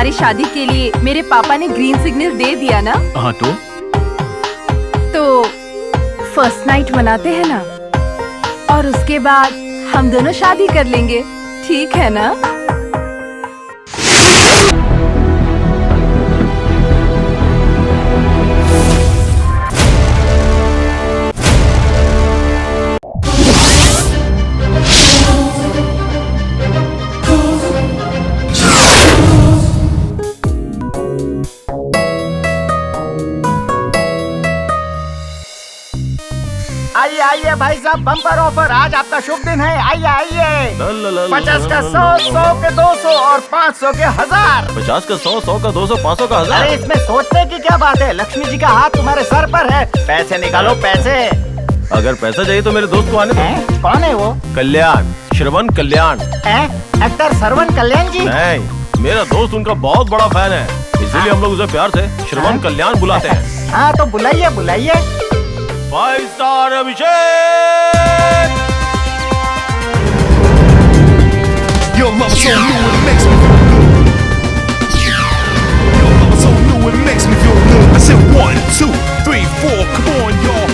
हमारी शादी के लिए मेरे पापा ने ग्रीन सिग्नल दे दिया ना। हाँ तो फर्स्ट नाइट मनाते हैं ना, और उसके बाद हम दोनों शादी कर लेंगे, ठीक है ना? आइए आइए भाई साहब, बम्पर ऑफर, आज आपका शुभ दिन है। आइए आइए, 50 का 100, 100 के 200 और 500 के 1000। 50 का 100, 100 का 200, 500 का 1000। अरे इसमें सोचने की क्या बात है, लक्ष्मी जी का हाथ तुम्हारे सर पर है। पैसे निकालो पैसे। अगर पैसा चाहिए तो मेरे दोस्त को आने दो। कौन है वो? कल्याण, श्रवण कल्याण। एक्टर श्रवण कल्याण जी? नहीं, मेरा दोस्त उनका बहुत बड़ा फैन है, इसीलिए हम लोग उसे प्यार से श्रवण कल्याण बुलाते हैं। हाँ तो बुलाइए बुलाइए। 5 star Abhishek. Your love so new it makes me feel good. Your love so new it makes me feel good. I said 1, 2, 3, 4, come on y'all.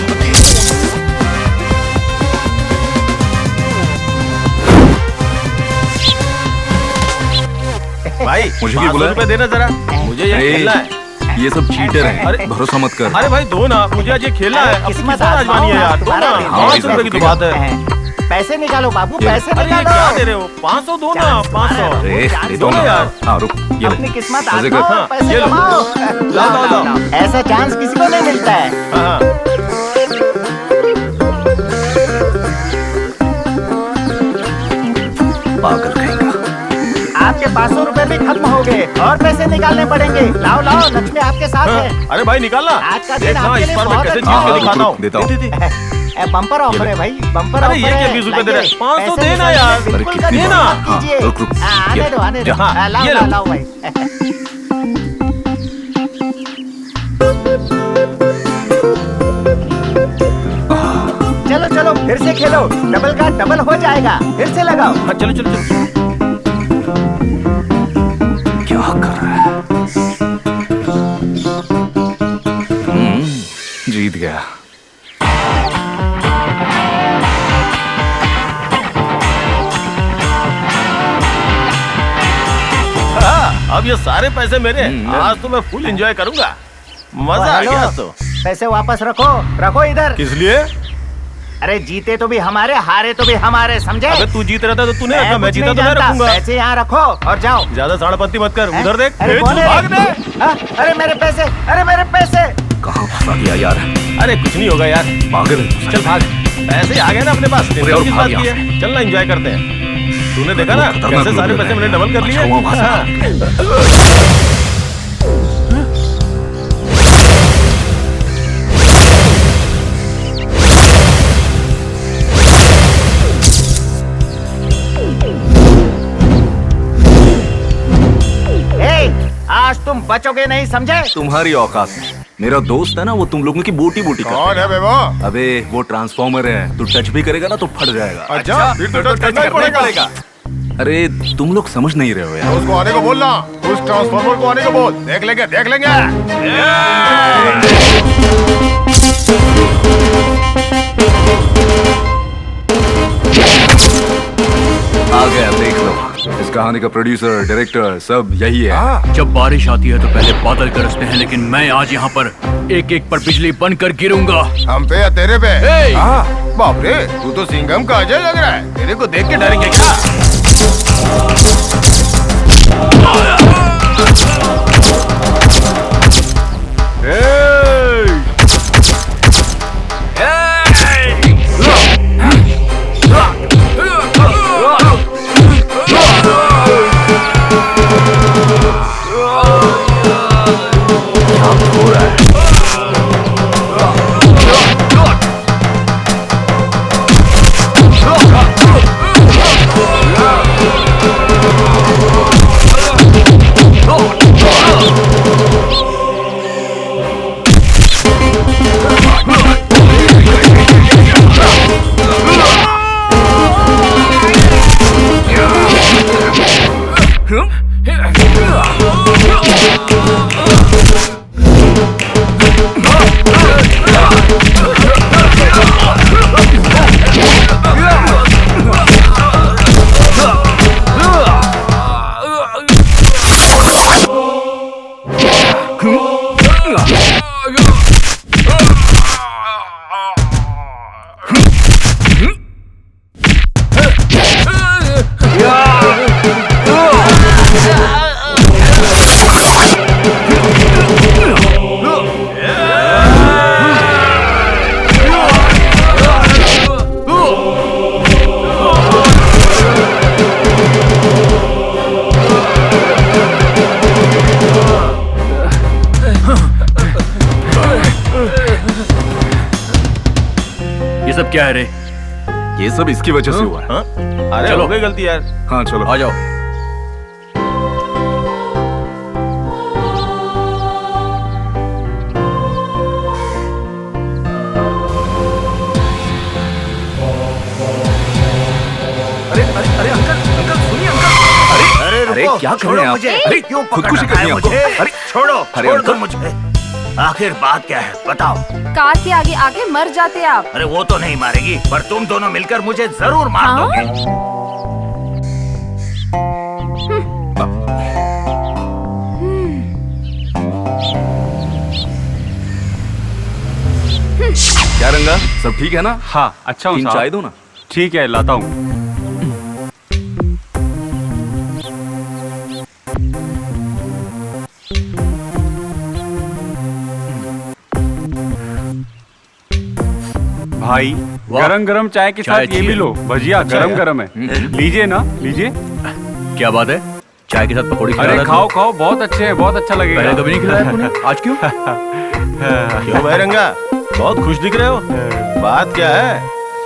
भाई मुझे भी बुलाया? ₹500 देना जरा, मुझे ये खेलना है। ये सब चीटर हैं, अरे भरोसा मत कर। अरे भाई दो ना, मुझे आज ये खेलना है। अपनी किस्मत आजमानी है यार, दो ना। तुम्हारा 500 की तो बात है। पैसे निकालो बाबू, पैसे अरे ये निकालो। क्या दे रहे हो? 500 दो ना, 500। अरे दे दो दो ना यार। हाँ रुक, ये ले। अपनी किस्मत मजे कर। आजमाओ, पैसे ये लो। कमाओ। लाओ, लाओ, लाओ। ऐसा चांस किसी को नहीं मिलता है। हाँ। पागल कहेगा। आपके 500 रुपए भी खत्म हो गए और पैसे निकालने पड़ेंगे। लाओ लाओ, लक्ष्मी आपके साथ है। अरे भाई निकालना। आज का दिन देखना आपके इस लिए बार मैं बहुत कैसे अच्छा जीत के है। दिखाता हूँ। देता हूँ। दे। बम्पर ऑफर है भाई, बम्पर अरे ऑफर ये है। क्या 20 रुपए दे रहे हैं? लाइए, 500 पैसे देना निकालिए, यार। बिल्कुल अरे कर कितनी देना। बात? हाँ, कीजिए। रुक, रुक। आने दो आने दो। हाँ, लाओ ये लाओ लो। लाओ भाई। चलो चलो फिर से खेलो, डबल का डबल हो जाएगा। फिर से लगाओ। हाँ चलो चलो चलो। क्या कर रहा है? जीत गया। हाँ, अब ये सारे पैसे मेरे हैं। आज तो मैं फुल एंजॉय करूंगा, मजा आ गया आज तो। पैसे वापस रखो, रखो इधर। किस लिए? अरे जीते तो भी हमारे, हारे तो भी हमारे, समझे? अबे तू जीत रहा था तो तूने रखा, मैं कुछ जीता नहीं तो मैं जानता। रखूंगा। पैसे यहाँ रखो और जाओ। ज्यादा साड़पंती मत कर, उधर देख। अरे ए, कौन तू है? भाग दे। हाँ, अरे मेरे पैसे, अरे मेरे पैसे। कहाँ फंसा गया यार? अरे कुछ नहीं होगा यार, पागल है। चल भाग। पैसे आ गए ना अपने पास, अरे और किस भाग बात की यहाँ है? चल ना एंजॉय करते हैं। तूने देखा ना खतरनाक कैसे लोग सारे हैं। पैसे मैंने डबल कर लिए। अच्छा हुआ वहाँ से हाँ। आज तुम बचोगे नहीं, समझे? तुम्हारी औकात नहीं। मेरा दोस्त है ना, वो तुम लोगों की बोटी बोटी कर। कौन है बे वो? अबे वो ट्रांसफॉर्मर है, तू टच भी करेगा ना तो फट जाएगा। अच्छा, फिर तो टच करना ही पड़ेगा। अरे तुम लोग समझ नहीं रहे हो यार। उसको आने को बोलना, उस ट्रांसफार्मर को आने को बोल। देख लेंगे देख लेंगे। आ गया, देख लो। इस कहानी का प्रोड्यूसर, डायरेक्टर सब यही है। जब बारिश आती है तो पहले बादल गरजते हैं, लेकिन मैं आज यहाँ पर एक एक पर बिजली बनकर गिरूंगा। हम पे या तेरे पे? ए! बाप रे, तू तो सिंघम का अजय लग रहा है। तेरे को देख के डरेंगे क्या? ये सब क्या है रे? ये सब इसकी वजह से हुआ है। हाँ? अरे चलो। हो गई गलती यार। हाँ चलो आ जाओ। अरे अरे अरे अंकल अंकल सुनिए अंकल। अरे रुको, क्या कर छोड़ो रहे हैं आप? मुझे। अरे क्यों खुदकुशी पकड़ रखा करनी है है आपको? मुझे? अरे छोड़ो, अरे छोड़ दो अंकल। मुझे। आखिर बात क्या है बताओ। कार के आगे आगे मर जाते आप। अरे वो तो नहीं मारेगी, पर तुम दोनों मिलकर मुझे जरूर मार हाँ? दोगे। क्या रंगा, सब ठीक है ना? हाँ अच्छा हूँ तीन साहब। चाय दो ना। ठीक है लाता हूँ। भाई वाह। गरम गरम चाय के चाय साथ ये अच्छी भी है। लो, भजिया गरम गरम है। लीजिए ना लीजिए। क्या बात है? चाय के साथ पकौड़ी खिला अरे रहा खाओ खाओ, बहुत अच्छे हैं, बहुत अच्छा पहले लगेगा। कभी नहीं खिलाया तूने, आज क्यों? क्यों भाई रंगा, बहुत खुश दिख रहे हो, बात क्या है?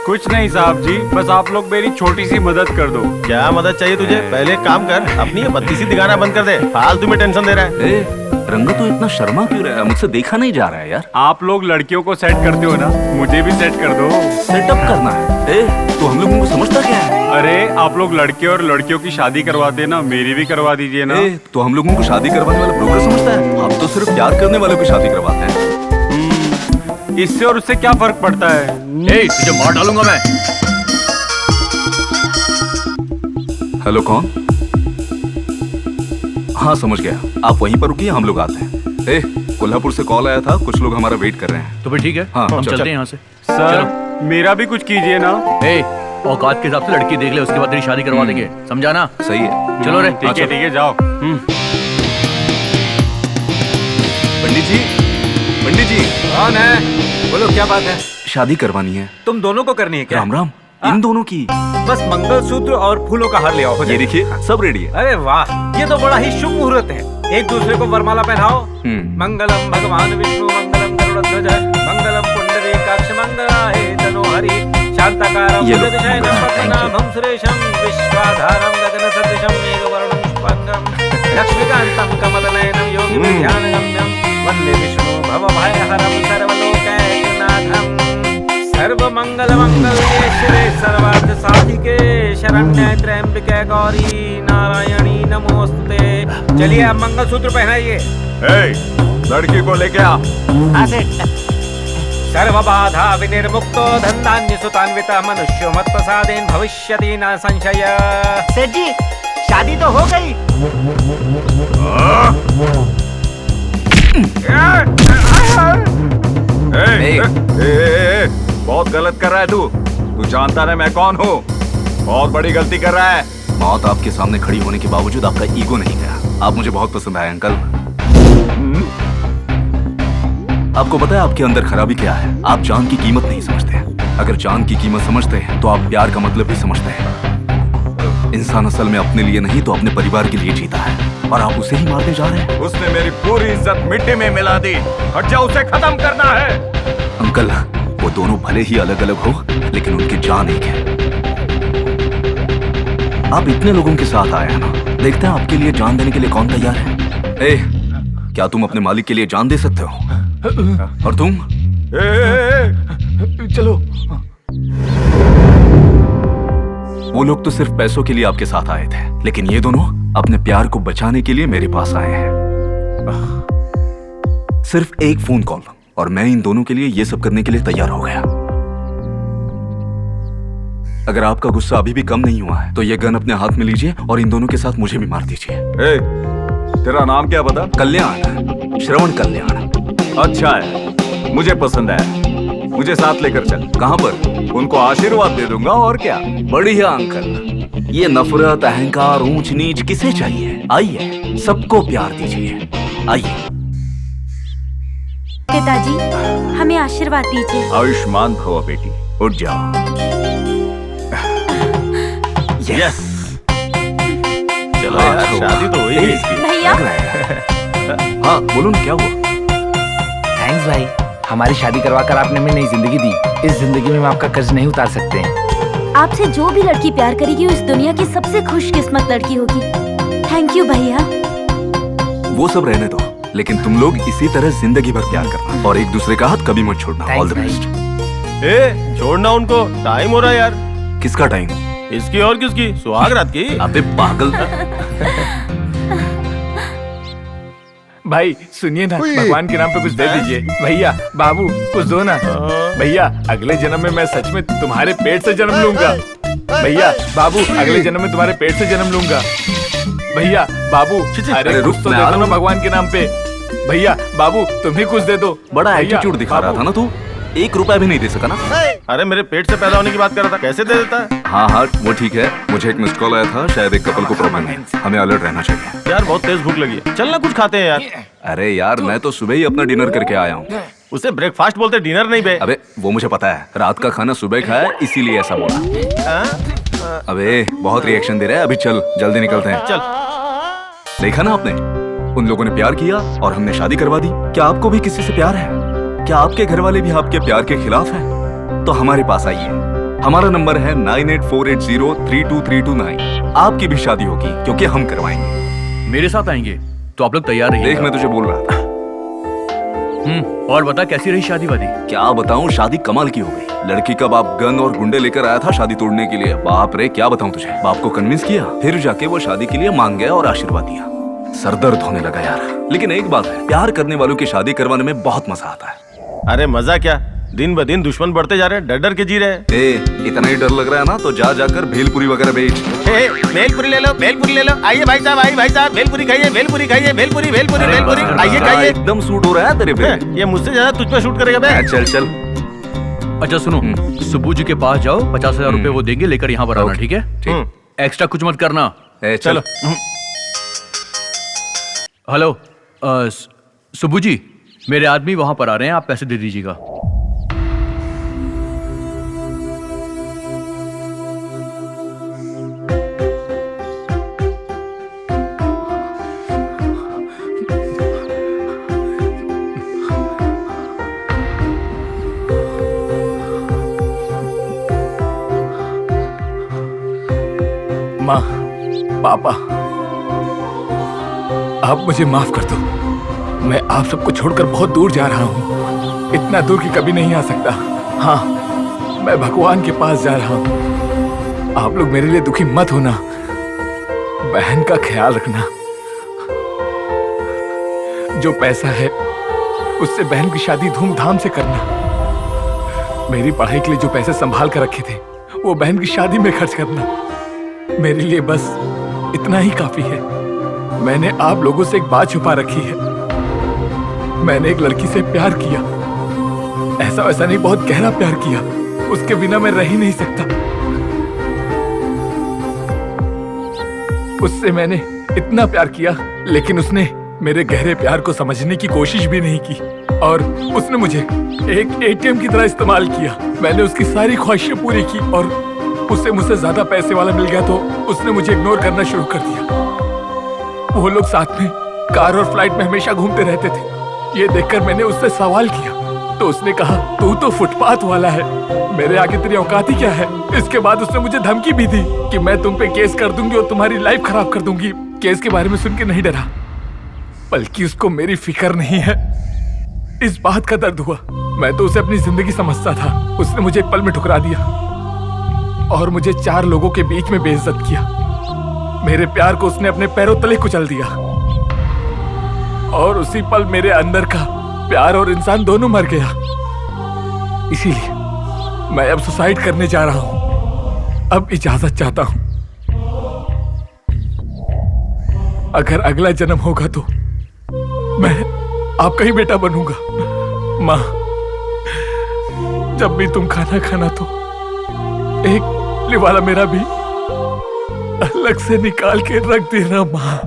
कुछ नहीं साहब जी, बस आप लोग मेरी छोटी सी मदद कर दो। क्या मदद चाहिए तुझे? पहले एक काम कर, अपनी ये बत्ती सी दिखाना बंद कर दे, फालतू में टेंशन दे रहा है। ए, रंगा तो इतना शर्मा क्यों रहा है? मुझसे देखा नहीं जा रहा है यार। आप लोग लड़कियों को सेट करते हो ना, मुझे भी सेट कर दो। सेटअप करना है। ए, तो हम लोगों को समझता क्या है? अरे आप लोग लड़के और लड़कियों की शादी करवाते हैं ना, मेरी भी करवा दीजिए ना। ए, तो हम लोगों को शादी करवाने वाला ब्रोकर समझता है? हम तो सिर्फ प्यार करने वालों की शादी करवाते हैं। इससे और उससे क्या फर्क पड़ता है? ए, तुझे मार डालूंगा मैं। हेलो कौन? हाँ समझ गया, आप वहीं पर रुकिए, हम लोग आते हैं। ए, कोल्हापुर से कॉल आया था, कुछ लोग हमारा वेट कर रहे हैं। तो फिर ठीक है, हाँ, हम चल। चलते हैं यहाँ से। सर मेरा भी कुछ कीजिए ना। ए, औकात के हिसाब से लड़की देख ले, उसके बाद तेरी शादी करवा देंगे, समझा ना? सही है। चलो रे। ठीक है जाओ। पंडित जी कौन है? बोलो क्या बात है? शादी करवानी है। तुम दोनों को करनी है क्या? राम राम, इन दोनों की। बस मंगलसूत्र और फूलों का हार ले आओ, हो ये जाएगा। देखिए सब रेडी है। अरे वाह, ये तो बड़ा ही शुभ मुहूर्त है। एक दूसरे को वरमाला पहनाओ। मंगलम भगवान विष्णु मंगलम गरुड़ध्वज मंगलम पुंडरीकाक्ष मंगलाय तनोहरि शांताकारं ये लो, जगदीशाय पद्मनाभं सुरेशं विश्वाधारं गगनसदृशं मेघवर्णं शुभांगं लक्ष्मीकान्तं कमलनयनं योगिभिर्ध्यानगम्यं वन्दे विष्णु भवभयहरं सर्वलोकैकनाथं सर्वमंगलमंगल्ये शिवे सर्वार्थ साधिके शरण्ये त्र्यंबके गौरी नारायणी नमोस्तुते। चलिए आप मंगलसूत्र पहनाइए। लड़की को लेके आ। सर्वबाधा विनिर्मुक्तो धन्धान्य सुतान्वितः मनुष्यो मत प्रसादेन भविष्यति न संशय। सेठ जी, शादी तो हो गई। बहुत गलत कर रहा है तू जानता है मैं कौन हूँ? बहुत बड़ी गलती कर रहा है। मौत आपके सामने खड़ी होने के बावजूद आपका ईगो नहीं गया। आप मुझे बहुत पसंद आए अंकल। आपको पता है आपके अंदर खराबी क्या है? आप जान की कीमत नहीं समझते। अगर जान की कीमत समझते हैं तो आप प्यार का मतलब भी समझते हैं। इंसान असल में अपने लिए नहीं तो अपने परिवार के लिए जीता है, और आप उसे ही मारने जा रहे हैं। उसने मेरी पूरी इज्जत मिट्टी में मिला दी, हट जा, उसे खत्म करना है। अंकल, वो दोनों भले ही अलग अलग हो, लेकिन उनकी जान एक है। आप इतने लोगों के साथ आए हैं ना, देखते हैं आपके लिए जान देने के लिए कौन तैयार है। ए, क्या तुम अपने मालिक के लिए जान दे सकते हो? और तुम? चलो। वो लोग तो सिर्फ पैसों के लिए आपके साथ आए थे, लेकिन ये दोनों अपने प्यार को बचाने के लिए मेरे पास आए हैं। सिर्फ एक फोन कॉल और मैं इन दोनों के लिए ये सब करने के लिए तैयार हो गया। अगर आपका गुस्सा अभी भी कम नहीं हुआ है तो ये गन अपने हाथ में लीजिए और इन दोनों के साथ मुझे भी मार दीजिए। तेरा नाम क्या बता? कल्याण, श्रवण कल्याण। अच्छा है, मुझे पसंद है। मुझे साथ लेकर चल। कहां पर? उनको आशीर्वाद दे दूंगा और क्या। बढ़िया अंकल, ये नफरत, अहंकार, ऊंच नीच किसे चाहिए? आइए, सबको प्यार दीजिए। आइए। पिताजी, हमें आशीर्वाद दीजिए। आयुष्मान भव बेटी, उठ जाओ। यस। चलो यार, शादी तो हुई इसकी। भैया। हाँ बोलो ना, क्या हुआ? थैंक्स भाई। हमारी शादी करवाकर आपने हमें नई जिंदगी दी। इस जिंदगी में हम आपका कर्ज नहीं उतार सकते हैं। आपसे जो भी लड़की प्यार करेगी वो इस दुनिया की सबसे खुशकिस्मत लड़की होगी। थैंक यू भैया। वो सब रहने दो, लेकिन तुम लोग इसी तरह जिंदगी भर प्यार करना और एक दूसरे का हाथ कभी मत छोड़ना। All the best. ए, छोड़ना उनको, टाइम हो रहा है यार। किसका टाइम? इसकी और किसकी? सुहाग रात की। अबे पागल। भाई सुनिए ना, भगवान के नाम पे कुछ दे दीजिए। भैया बाबू कुछ दो ना। भैया अगले जन्म में मैं सच में तुम्हारे पेट से जन्म लूंगा। भैया बाबू अगले जन्म में तुम्हारे पेट से जन्म लूंगा। भैया बाबू अरे कुछ तो दे दो ना भगवान के नाम पे। भैया बाबू तुम ही कुछ दे दो। बड़ा एटीट्यूड दिखा रहा था ना तू। 1 रुपया भी नहीं दे सका ना। अरे मेरे पेट से पैदा होने की बात कर रहा था, कैसे दे देता है? हाँ हाँ वो ठीक है। मुझे एक मिस्ड कॉल आया था, शायद एक कपल को प्रॉब्लम है। हमें अलर्ट रहना चाहिए। यार बहुत तेज भूख लगी है, चलना कुछ खाते हैं यार। अरे यार मैं तो सुबह ही अपना डिनर करके आया हूँ। उसे ब्रेकफास्ट बोलते, डिनर नहीं बे। अबे वो मुझे पता है, रात का खाना सुबह खाया इसीलिए ऐसा बोला। अबे बहुत रिएक्शन दे रहा है, अभी चल जल्दी निकलते हैं। चल। देखा ना आपने, उन लोगों ने प्यार किया और हमने शादी करवा दी। क्या आपको भी किसी से प्यार है? क्या आपके घर वाले भी आपके प्यार के खिलाफ हैं? तो हमारे पास आइए। हमारा नंबर है 9848032329। आपकी भी शादी होगी क्योंकि हम करवाएंगे। मेरे साथ आएंगे तो आप लोग तैयार रहिए। देख मैं तुझे बोल रहा था। और बता कैसी रही शादी वादी? क्या बताऊं, शादी कमाल की हो गई। लड़की का बाप गन और गुंडे लेकर आया था शादी तोड़ने के लिए। बाप रे क्या बताऊं तुझे। बाप को कन्विंस किया, फिर जाके वो शादी के लिए मांग गया और आशीर्वाद दिया। सरदर्द होने लगा यार। लेकिन एक बात है, प्यार करने वालों की शादी करवाने में बहुत मजा आता है। अरे मजा क्या, दिन ब दिन दुश्मन बढ़ते जा रहे हैं, डर डर के जी रहे हैं। इतना ही डर लग रहा है ना तो जा जाकर भेलपुरी वगैरह बेच। भेलपुरी ले लो, भेलपुरी ले लो। आइए भाई साहब, आइए भाई साहब, भेलपुरी खाइए, भेलपुरी खाइए, भेलपुरी भेलपुरी भेलपुरी। आइए खाइए। एकदम सूट हो रहा है तेरे पे। ये मुझसे ज्यादा तुझ पे शूट करेगा बे। चल चल। अच्छा सुनो, सुब्बू जी के पास जाओ, 50,000 रुपए वो देंगे, लेकर यहाँ पर आना। ठीक है? एक्स्ट्रा कुछ मत करना। चलो। हेलो सुब्बू जी, मेरे आदमी वहां पर आ रहे हैं, आप पैसे दे दीजिएगा। माँ, पापा, आप मुझे माफ कर दो। मैं आप सबको छोड़कर बहुत दूर जा रहा हूँ, इतना दूर कि कभी नहीं आ सकता। हाँ, मैं भगवान के पास जा रहा हूँ। आप लोग मेरे लिए दुखी मत होना। बहन का ख्याल रखना। जो पैसा है उससे बहन की शादी धूमधाम से करना। मेरी पढ़ाई के लिए जो पैसे संभाल कर रखे थे वो बहन की शादी में खर्च करना। मेरे लिए बस इतना ही काफी है। मैंने आप लोगों से एक बात छुपा रखी है। मैंने एक लड़की से प्यार किया। ऐसा वैसा नहीं, बहुत गहरा प्यार किया। उसके बिना मैं रह ही नहीं सकता। उससे मैंने इतना प्यार किया, लेकिन उसने मेरे गहरे प्यार को समझने की कोशिश भी नहीं की और उसने मुझे एक एटीएम की तरह इस्तेमाल किया। मैंने उसकी सारी ख्वाहिशें पूरी की और उसे मुझसे ज्यादा पैसे वाला मिल गया तो उसने मुझे इग्नोर करना शुरू कर दिया। वो लोग साथ में कार और फ्लाइट में हमेशा घूमते रहते थे। ये देखकर मैंने उससे सवाल किया तो उसने कहा, तू तो फुटपाथ वाला है, मेरे आगे तेरी औकात ही क्या है। इसके बाद उसने मुझे धमकी भी दी कि मैं तुम पे केस कर दूंगी और तुम्हारी लाइफ खराब कर दूंगी। केस के बारे में सुन के नहीं डरा, बल्कि उसको मेरी फिक्र नहीं है, इस बात का दर्द हुआ। मैं तो उसे अपनी जिंदगी समझता था। उसने मुझे एक पल में ठुकरा दिया और मुझे 4 लोगों के बीच में बेइज्जत किया। मेरे प्यार को उसने अपने पैरों तले कुचल दिया और उसी पल मेरे अंदर का प्यार और इंसान दोनों मर गया। इसीलिए मैं अब सुसाइड करने जा रहा हूं। अब इजाजत चाहता हूं। अगर अगला जन्म होगा तो मैं आपका ही बेटा बनूंगा। माँ, जब भी तुम खाना खाना तो एक लिवाला मेरा भी अलग से निकाल के रख देना माँ।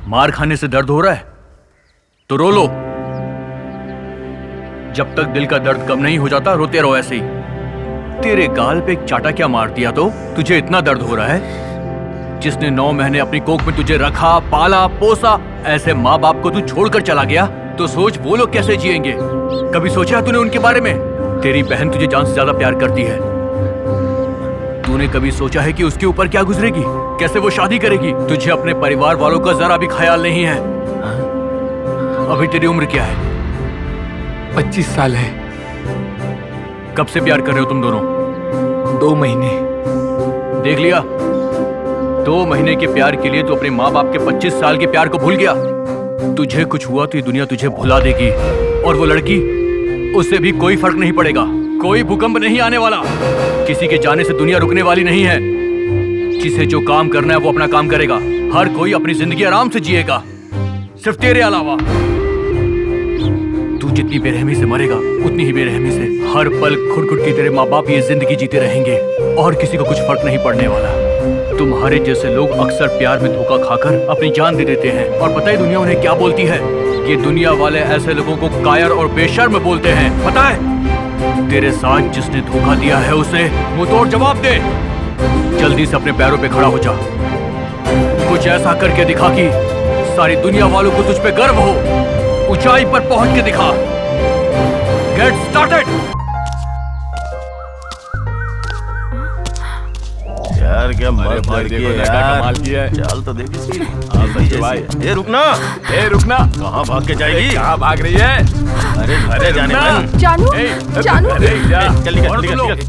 मार खाने से दर्द हो रहा है तो रो लो। जब तक दिल का दर्द कम नहीं हो जाता रोते रहो ऐसे ही। तेरे गाल पे एक चाटा क्या मार दिया तो तुझे इतना दर्द हो रहा है? जिसने 9 महीने अपनी कोख में तुझे रखा, पाला, पोसा, ऐसे माँ बाप को तू छोड़कर चला गया तो सोच वो लोग कैसे जिएंगे। कभी सोचा तूने उनके बारे में? तेरी बहन तुझे जान से ज्यादा प्यार करती है। तूने कभी सोचा है कि उसके ऊपर क्या गुजरेगी, कैसे वो शादी करेगी? तुझे अपने परिवार वालों का जरा भी ख्याल नहीं है। अभी तेरी उम्र क्या है? 25 साल है। कब से प्यार कर रहे हो तुम दोनों? 2 महीने। देख लिया, 2 महीने के प्यार के लिए तू अपने माँ बाप के 25 साल के प्यार को भूल गया। तुझे कुछ हुआ तो ये दुनिया तुझे भुला देगी। और वो लड़की, उससे भी कोई फर्क नहीं पड़ेगा। कोई भूकंप नहीं आने वाला। किसी के जाने से दुनिया रुकने वाली नहीं है। जिसे जो काम करना है वो अपना काम करेगा। हर कोई अपनी जिंदगी आराम से जिएगा, सिर्फ तेरे अलावा। तू जितनी बेरहमी से मरेगा उतनी ही बेरहमी से हर पल घुट घुट के तेरे माँ बाप ये जिंदगी जीते रहेंगे और किसी को कुछ फर्क नहीं पड़ने वाला। तुम्हारे जैसे लोग अक्सर प्यार में धोखा खाकर अपनी जान दे देते हैं। और पता है दुनिया उन्हें क्या बोलती है? ये दुनिया वाले ऐसे लोगों को कायर और बेशर्म बोलते हैं। पता है तेरे साथ जिसने धोखा दिया है उसे मुंहतोड़ जवाब दे। जल्दी से अपने पैरों पे खड़ा हो जा। कुछ ऐसा करके दिखा कि सारी दुनिया वालों को तुझ पे गर्व हो। ऊंचाई पर पहुंच के दिखा। Get started. यार क्या मस्त लड़की है यार। कमाल किया है। चल तो देख इसकी। भाई। ए रुकना, कहाँ भाग के जाएगी? कहाँ भाग रही है? अरे घरे जाने दे। जानू, जानू।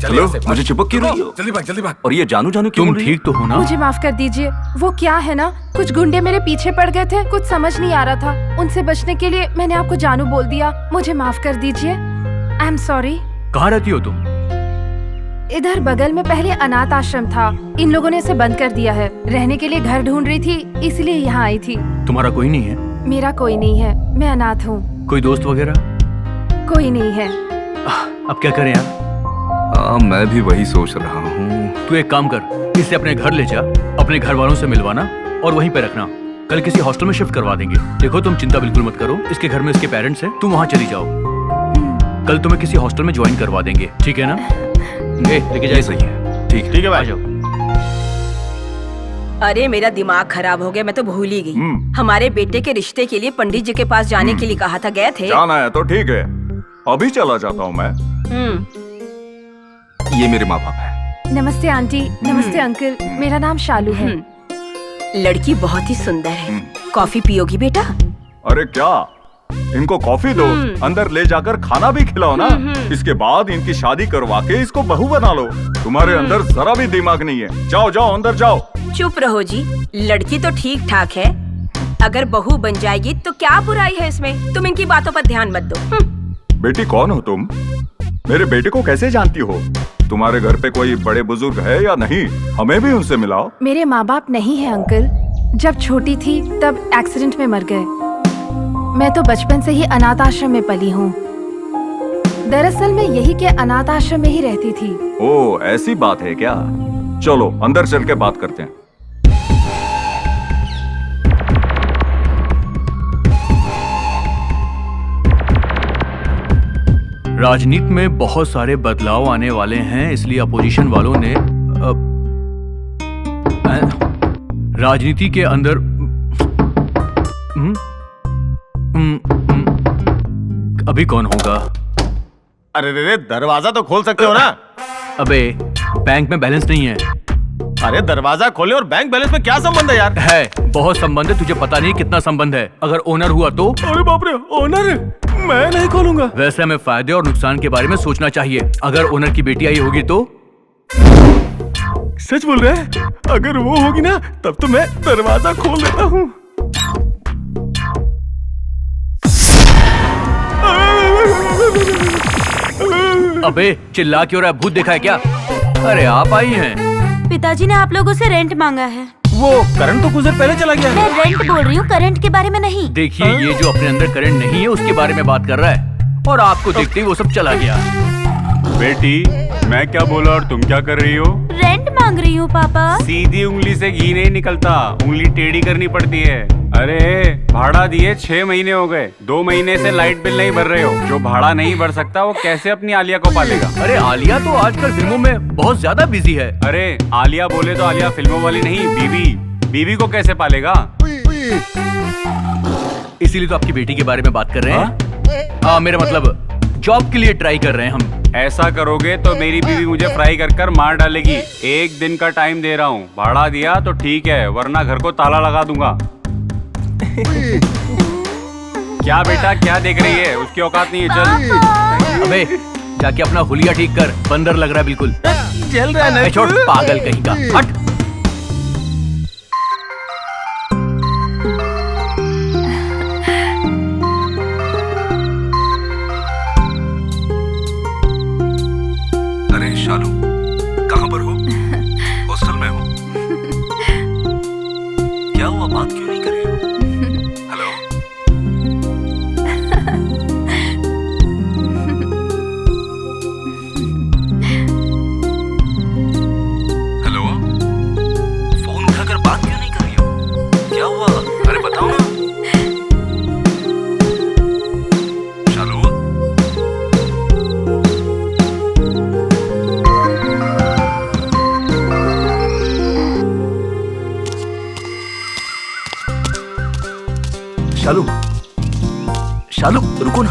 हेलो, मुझे चिपक क्यों रही हो? जल्दी भाग। और ये जानू जानू क्यों? तुम ठीक तो हो ना? मुझे माफ कर दीजिए। वो क्या है ना, कुछ गुंडे मेरे पीछे पड़ गए थे। कुछ समझ नहीं आ रहा था। उनसे बचने के लिए मैंने आपको जानू बोल दिया। मुझे माफ कर दीजिए। I am sorry. कहाँ रहती हो तुम? इधर बगल में पहले अनाथ आश्रम था। इन लोगों ने इसे बंद कर दिया है। रहने के लिए घर ढूंढ रही थी, इसलिए यहाँ आई थी। तुम्हारा कोई नहीं है? मेरा कोई नहीं है, मैं अनाथ हूँ। कोई दोस्त वगैरह? कोई नहीं है। अब क्या करें यार? मैं भी वही सोच रहा हूँ। तू एक काम कर, इसे अपने घर ले जा, अपने घर वालों से मिलवाना और वहीं पे रखना। कल किसी हॉस्टल में शिफ्ट करवा देंगे। देखो तुम चिंता बिल्कुल मत करो। इसके घर में इसके पेरेंट्स हैं, तुम वहाँ चली जाओ। कल तुम्हें किसी हॉस्टल में ज्वाइन करवा देंगे, ठीक है ना? लेके जाए। सही है। ठीक है भाई। जाओ। अरे मेरा दिमाग खराब हो गया, मैं तो भूल ही गई। हमारे बेटे के रिश्ते के लिए पंडित जी के पास जाने के लिए कहा था, गए थे? जाना है तो ठीक है, अभी चला जाता हूँ मैं। ये मेरे माँ बाप है। नमस्ते आंटी, नमस्ते अंकल। मेरा नाम शालू है। लड़की बहुत ही सुंदर है। कॉफी पियोगी बेटा? अरे क्या, इनको कॉफी दो, अंदर ले जाकर खाना भी खिलाओ ना। इसके बाद इनकी शादी करवा के इसको बहू बना लो। तुम्हारे अंदर जरा भी दिमाग नहीं है। जाओ जाओ अंदर जाओ। चुप रहो जी, लड़की तो ठीक ठाक है। अगर बहू बन जाएगी तो क्या बुराई है इसमें? तुम इनकी बातों पर ध्यान मत दो। बेटी कौन हो तुम? मेरे बेटे को कैसे जानती हो? तुम्हारे घर पे कोई बड़े बुजुर्ग है या नहीं? हमें भी उनसे मिलाओ। मेरे माँ बाप नहीं है अंकल। जब छोटी थी तब एक्सीडेंट में मर गए। मैं तो बचपन से ही अनाथ आश्रम में पली हूँ। दरअसल मैं यही के अनाथ आश्रम में ही रहती थी। ओ ऐसी बात है क्या? चलो अंदर चल के बात करते हैं। राजनीति में बहुत सारे बदलाव आने वाले हैं, इसलिए अपोजिशन वालों ने राजनीति के अंदर अभी कौन होगा? अरे रे, दरवाजा तो खोल सकते हो ना? अबे बैंक में बैलेंस नहीं है। अरे दरवाजा खोले और बैंक बैलेंस में क्या संबंध है यार? है, बहुत संबंध है। तुझे पता नहीं कितना संबंध है। अगर ओनर हुआ तो? अरे बाप रे, ओनर? मैं नहीं खोलूंगा। वैसे हमें फायदे और नुकसान के बारे में सोचना चाहिए। अगर ओनर की बेटी आई होगी तो? सच बोल रहे हैं? अगर वो होगी ना तब तो मैं दरवाजा खोल देता हूँ। अबे चिल्ला क्यों रहा है? भूत देखा है क्या? अरे आप आई हैं। पिताजी ने आप लोगों से रेंट मांगा है। वो करंट तो कुछ देर पहले चला गया। मैं रेंट बोल रही हूँ, करंट के बारे में नहीं। देखिए ये जो अपने अंदर करंट नहीं है उसके बारे में बात कर रहा है और आपको देखते ही वो सब चला गया। बेटी मैं क्या बोला और तुम क्या कर रही हो? रेंट मांग रही हूँ पापा। सीधी उंगली से घी नहीं निकलता, उंगली टेढ़ी करनी पड़ती है। अरे भाड़ा दिए 6 महीने हो गए, 2 महीने से लाइट बिल नहीं भर रहे हो। जो भाड़ा नहीं भर सकता वो कैसे अपनी आलिया को पालेगा? अरे आलिया तो आजकल फिल्मों में बहुत ज्यादा बिजी है। अरे आलिया बोले तो आलिया फिल्मों वाली नहीं, बीवी को कैसे पालेगा? इसीलिए तो आपकी बेटी के बारे में बात कर रहे हैं। हाँ, मेरा मतलब जॉब के लिए ट्राई कर रहे हैं हम। ऐसा करोगे तो मेरी बीवी मुझे फ्राई कर मार डालेगी। 1 दिन का टाइम दे रहा हूँ, भाड़ा दिया तो ठीक है, वरना घर को ताला लगा दूंगा। क्या बेटा क्या देख रही है? उसकी औकात नहीं है, चल। अबे जाके अपना हुलिया ठीक कर, बंदर लग रहा है बिल्कुल। चल रहा है छोड़ पागल कहीं का, हट। अरे शालू, कहाँ पर हो? हॉस्टल में हो? क्या हुआ, बात क्यों नहीं कर रही हो? हेलो? हेलो? फोन उठाकर बात क्यों नहीं कर रही हो? क्या हुआ? अरे बताओ ना। शालू? शालू, शालू रुको ना।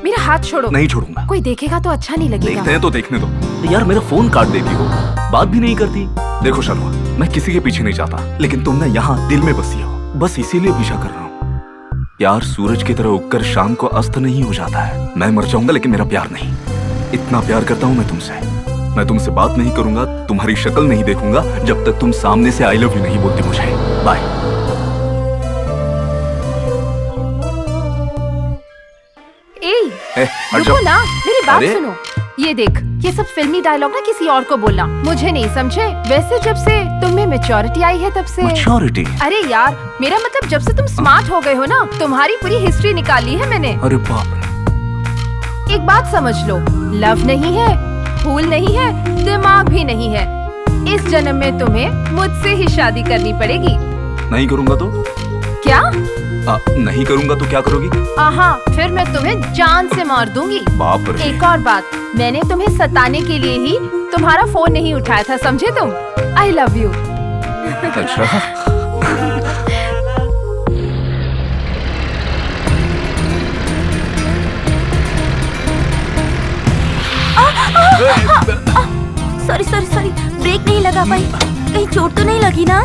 मेरा हाथ छोड़ो। नहीं छोड़ूंगा। कोई देखेगा तो अच्छा नहीं लगेगा। देखते हैं तो देखने दो। यार मेरा फोन काट देती हो, बात भी नहीं करती। देखो शालू, मैं किसी के पीछे नहीं जाता, लेकिन तुम ना यहाँ दिल में बसी हो, बस इसीलिए पीछा कर रहा हूँ। प्यार सूरज की तरह उगकर शाम को अस्त नहीं हो जाता है। मैं मर जाऊंगा लेकिन मेरा प्यार नहीं। इतना प्यार करता हूँ मैं तुमसे। मैं तुमसे बात नहीं करूंगा, तुम्हारी शक्ल नहीं देखूंगा जब तक तुम सामने से आई लव यू नहीं बोलती मुझे। बाय। रुको ना, मेरी बात सुनो। ये देख, ये सब फिल्मी डायलॉग ना किसी और को बोलना, मुझे नहीं समझे। वैसे जब से तुम्हें मैच्योरिटी आई है तब से। मैच्योरिटी? अरे यार, मेरा मतलब जब से तुम स्मार्ट हो गए हो ना, तुम्हारी पूरी हिस्ट्री निकाली है मैंने। अरे बाप। एक बात समझ लो, लव नहीं है, फूल नहीं है, दिमाग भी नहीं है। इस जन्म में तुम्हें मुझसे ही शादी करनी पड़ेगी। नहीं करूंगा तो? क्या? नहीं करूंगा तो क्या करोगी? फिर मैं तुम्हें जान से मार दूंगी। बाप रे। एक और बात, मैंने तुम्हें सताने के लिए ही तुम्हारा फोन नहीं उठाया था, समझे तुम? I love you. अच्छा। सॉरी, ब्रेक नहीं लगा पाई। कहीं चोट तो नहीं लगी ना?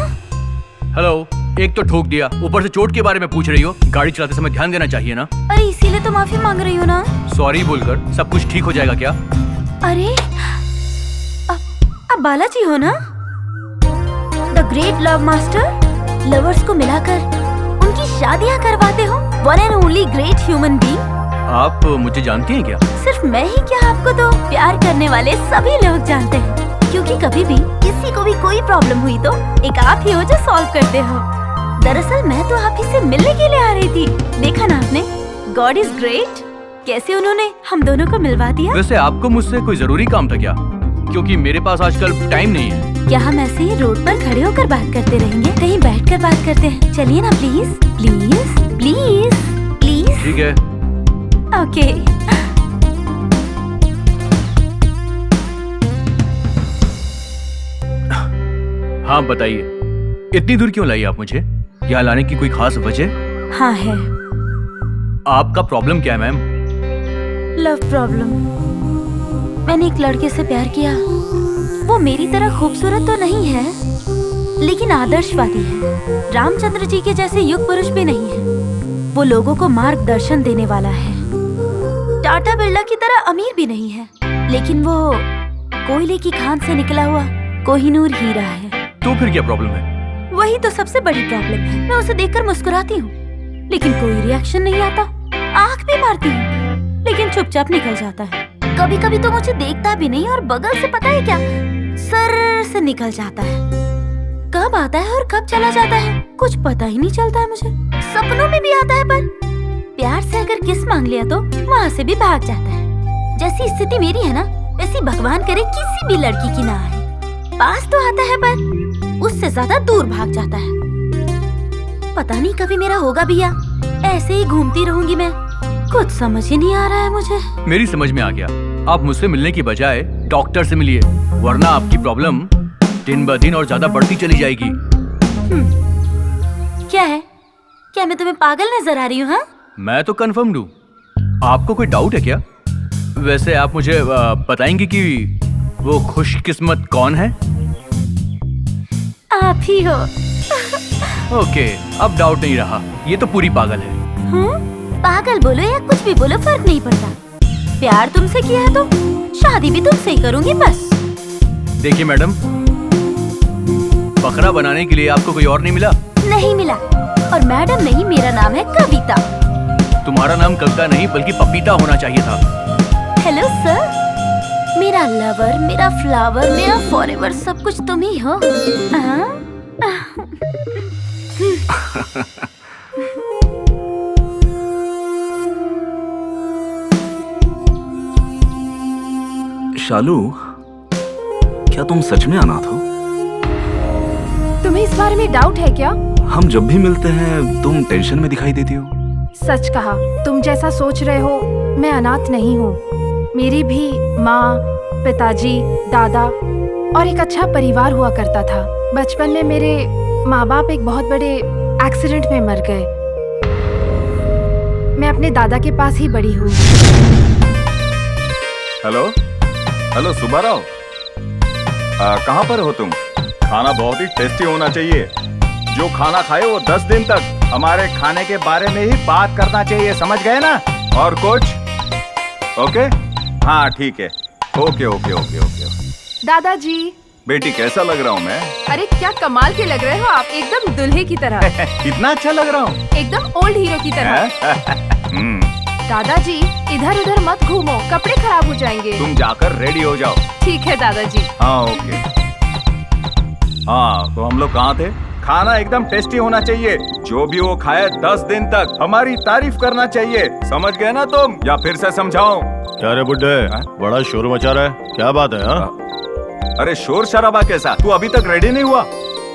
हेलो, एक तो ठोक दिया, ऊपर से चोट के बारे में पूछ रही हो। गाड़ी चलाते समय ध्यान देना चाहिए ना। अरे इसीलिए तो माफी मांग रही हूँ ना। सॉरी बोलकर सब कुछ ठीक हो जाएगा क्या? अरे आप बालाजी हो ना? The great love master. Lovers को मिलाकर उनकी शादियाँ करवाते हो। One and only great human being. आप मुझे जानती हैं क्या? सिर्फ मैं ही क्या, आपको तो प्यार करने वाले सभी लोग जानते हैं। क्योंकि कभी भी किसी को भी कोई प्रॉब्लम हुई तो एक आप ही हो जो सॉल्व करते हो। दरअसल मैं तो आप ही से मिलने के लिए आ रही थी। देखा ना आपने, गॉड इज ग्रेट, कैसे उन्होंने हम दोनों को मिलवा दिया। वैसे आपको मुझसे कोई जरूरी काम था क्या? क्योंकि मेरे पास आजकल टाइम नहीं है। क्या हम ऐसे ही रोड पर खड़े होकर बात करते रहेंगे? कहीं बैठकर बात करते हैं, चलिए ना प्लीज प्लीज प्लीज प्लीज। ठीक है। ओके। हाँ बताइए, इतनी दूर क्यों लाई आप मुझे? यहाँ लाने की कोई खास वजह? हाँ है। आपका प्रॉब्लम क्या है मैम? Love problem. मैंने एक लड़के से प्यार किया। वो मेरी तरह खूबसूरत तो नहीं है, लेकिन आदर्शवादी है। रामचंद्र जी के जैसे युग पुरुष भी नहीं है। वो लोगों को मार्गदर्शन देने वाला है। टाटा बिरला की तरह अमीर भी नहीं है, लेकिन वो कोयले की खान से निकला हुआ कोहिनूर हीरा है। तो फिर क्या प्रॉब्लम है? वही तो सबसे बड़ी प्रॉब्लम है। मैं उसे देखकर मुस्कुराती हूँ, लेकिन कोई रिएक्शन नहीं आता। आंख भी मारती हूँ, लेकिन चुपचाप निकल जाता है। कभी कभी तो मुझे देखता भी नहीं और बगल से पता है क्या, सर से निकल जाता है। कब आता है और कब चला जाता है कुछ पता ही नहीं चलता है मुझे। सपनों में भी आता है, पर प्यार से अगर किस मांग लिया तो वहाँ से भी भाग जाता है। जैसी स्थिति मेरी है ना, वैसे भगवान करे किसी भी लड़की की ना आए। पास तो आता है पर उससे ज्यादा दूर भाग जाता है। पता नहीं कभी मेरा होगा भी या ऐसे ही घूमती रहूंगी मैं। कुछ समझ ही नहीं आ रहा है मुझे। मेरी समझ में आ गया। आप मुझसे मिलने की बजाय डॉक्टर से मिलिए, वरना आपकी प्रॉब्लम दिन ब दिन और ज्यादा बढ़ती चली जाएगी। क्या है? क्या मैं तुम्हें पागल नजर आ रही हूँ? हाँ? मैं तो कंफर्म हूँ। आपको कोई डाउट है क्या? वैसे आप मुझे बताएंगे कि वो खुशकिस्मत कौन है? आप ही हो। ओके, अब डाउट नहीं रहा। ये तो पूरी पागल है। पागल बोलो या कुछ भी बोलो, फर्क नहीं पड़ता। प्यार तुमसे किया है तो शादी भी तुमसे ही करूंगी बस। देखिए मैडम, बकरा बनाने के लिए आपको कोई और नहीं मिला? नहीं मिला। और मैडम नहीं, मेरा नाम है कविता। तुम्हारा नाम कविता नहीं बल्कि पपीता होना चाहिए था। हेलो सर, मेरा लवर, मेरा फ्लावर, मेरा फॉरएवर सब कुछ तुम ही हो। शालू, क्या तुम सच में अनाथ हो? तुम्हें इस बारे में डाउट है क्या? हम जब भी मिलते हैं तुम टेंशन में दिखाई देती हो। सच कहा, तुम जैसा सोच रहे हो मैं अनाथ नहीं हूँ। मेरी भी माँ, पिताजी, दादा और एक अच्छा परिवार हुआ करता था। बचपन में मेरे माँ बाप एक बहुत बड़े एक्सीडेंट में मर गए। मैं अपने दादा के पास ही बड़ी हुई। हेलो हेलो सुब्बाराव, कहाँ पर हो तुम? खाना बहुत ही टेस्टी होना चाहिए। जो खाना खाए वो 10 दिन तक हमारे खाने के बारे में ही बात करना चाहिए, समझ गए ना? और कुछ? ओके, हाँ ठीक है। Okay okay okay okay. दादाजी। बेटी कैसा लग रहा हूँ मैं? अरे क्या कमाल के लग रहे हो आप, एकदम दुल्हे की तरह। कितना अच्छा लग रहा हूँ? एकदम ओल्ड हीरो की तरह। दादाजी इधर उधर मत घूमो, कपड़े खराब हो जाएंगे। तुम जाकर रेडी हो जाओ। ठीक है दादाजी। हाँ ओके। हाँ तो हम लोग कहाँ थे? खाना एकदम टेस्टी होना चाहिए। जो भी वो खाए 10 दिन तक हमारी तारीफ करना चाहिए, समझ गए ना तुम? या फिर से समझाऊं? क्या रे बुड्ढे, बड़ा शोर मचा रहा है, क्या बात है? हाँ? अरे शोर शराबा कैसा? तू अभी तक रेडी नहीं हुआ?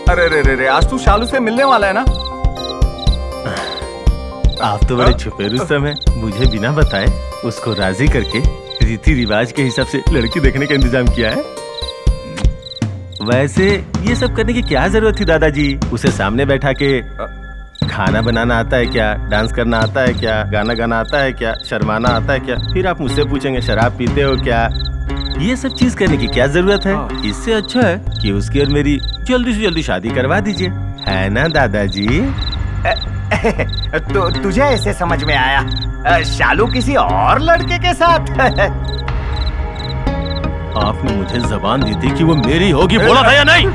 अरे रे रे रे, आज तू शालू से मिलने वाला है ना? आप तो बड़े छुपे रुस्तम हैं। मुझे बिना बताए उसको राजी करके रीति रिवाज के हिसाब से लड़की देखने का इंतजाम किया है। वैसे ये सब करने की क्या जरूरत थी दादाजी? उसे सामने बैठा के खाना बनाना आता है क्या? डांस करना आता है क्या? गाना गाना आता है क्या? शर्माना आता है क्या? फिर आप मुझसे पूछेंगे शराब पीते हो क्या? ये सब चीज करने की क्या जरूरत है? इससे अच्छा है कि उसकी और मेरी जल्दी से जल्दी शादी करवा दीजिए, है ना दादाजी? तो तुझे ऐसे समझ में आया शालू किसी और लड़के के साथ? आपने मुझे जबान दी थी कि वो मेरी होगी, बोला था या नहीं?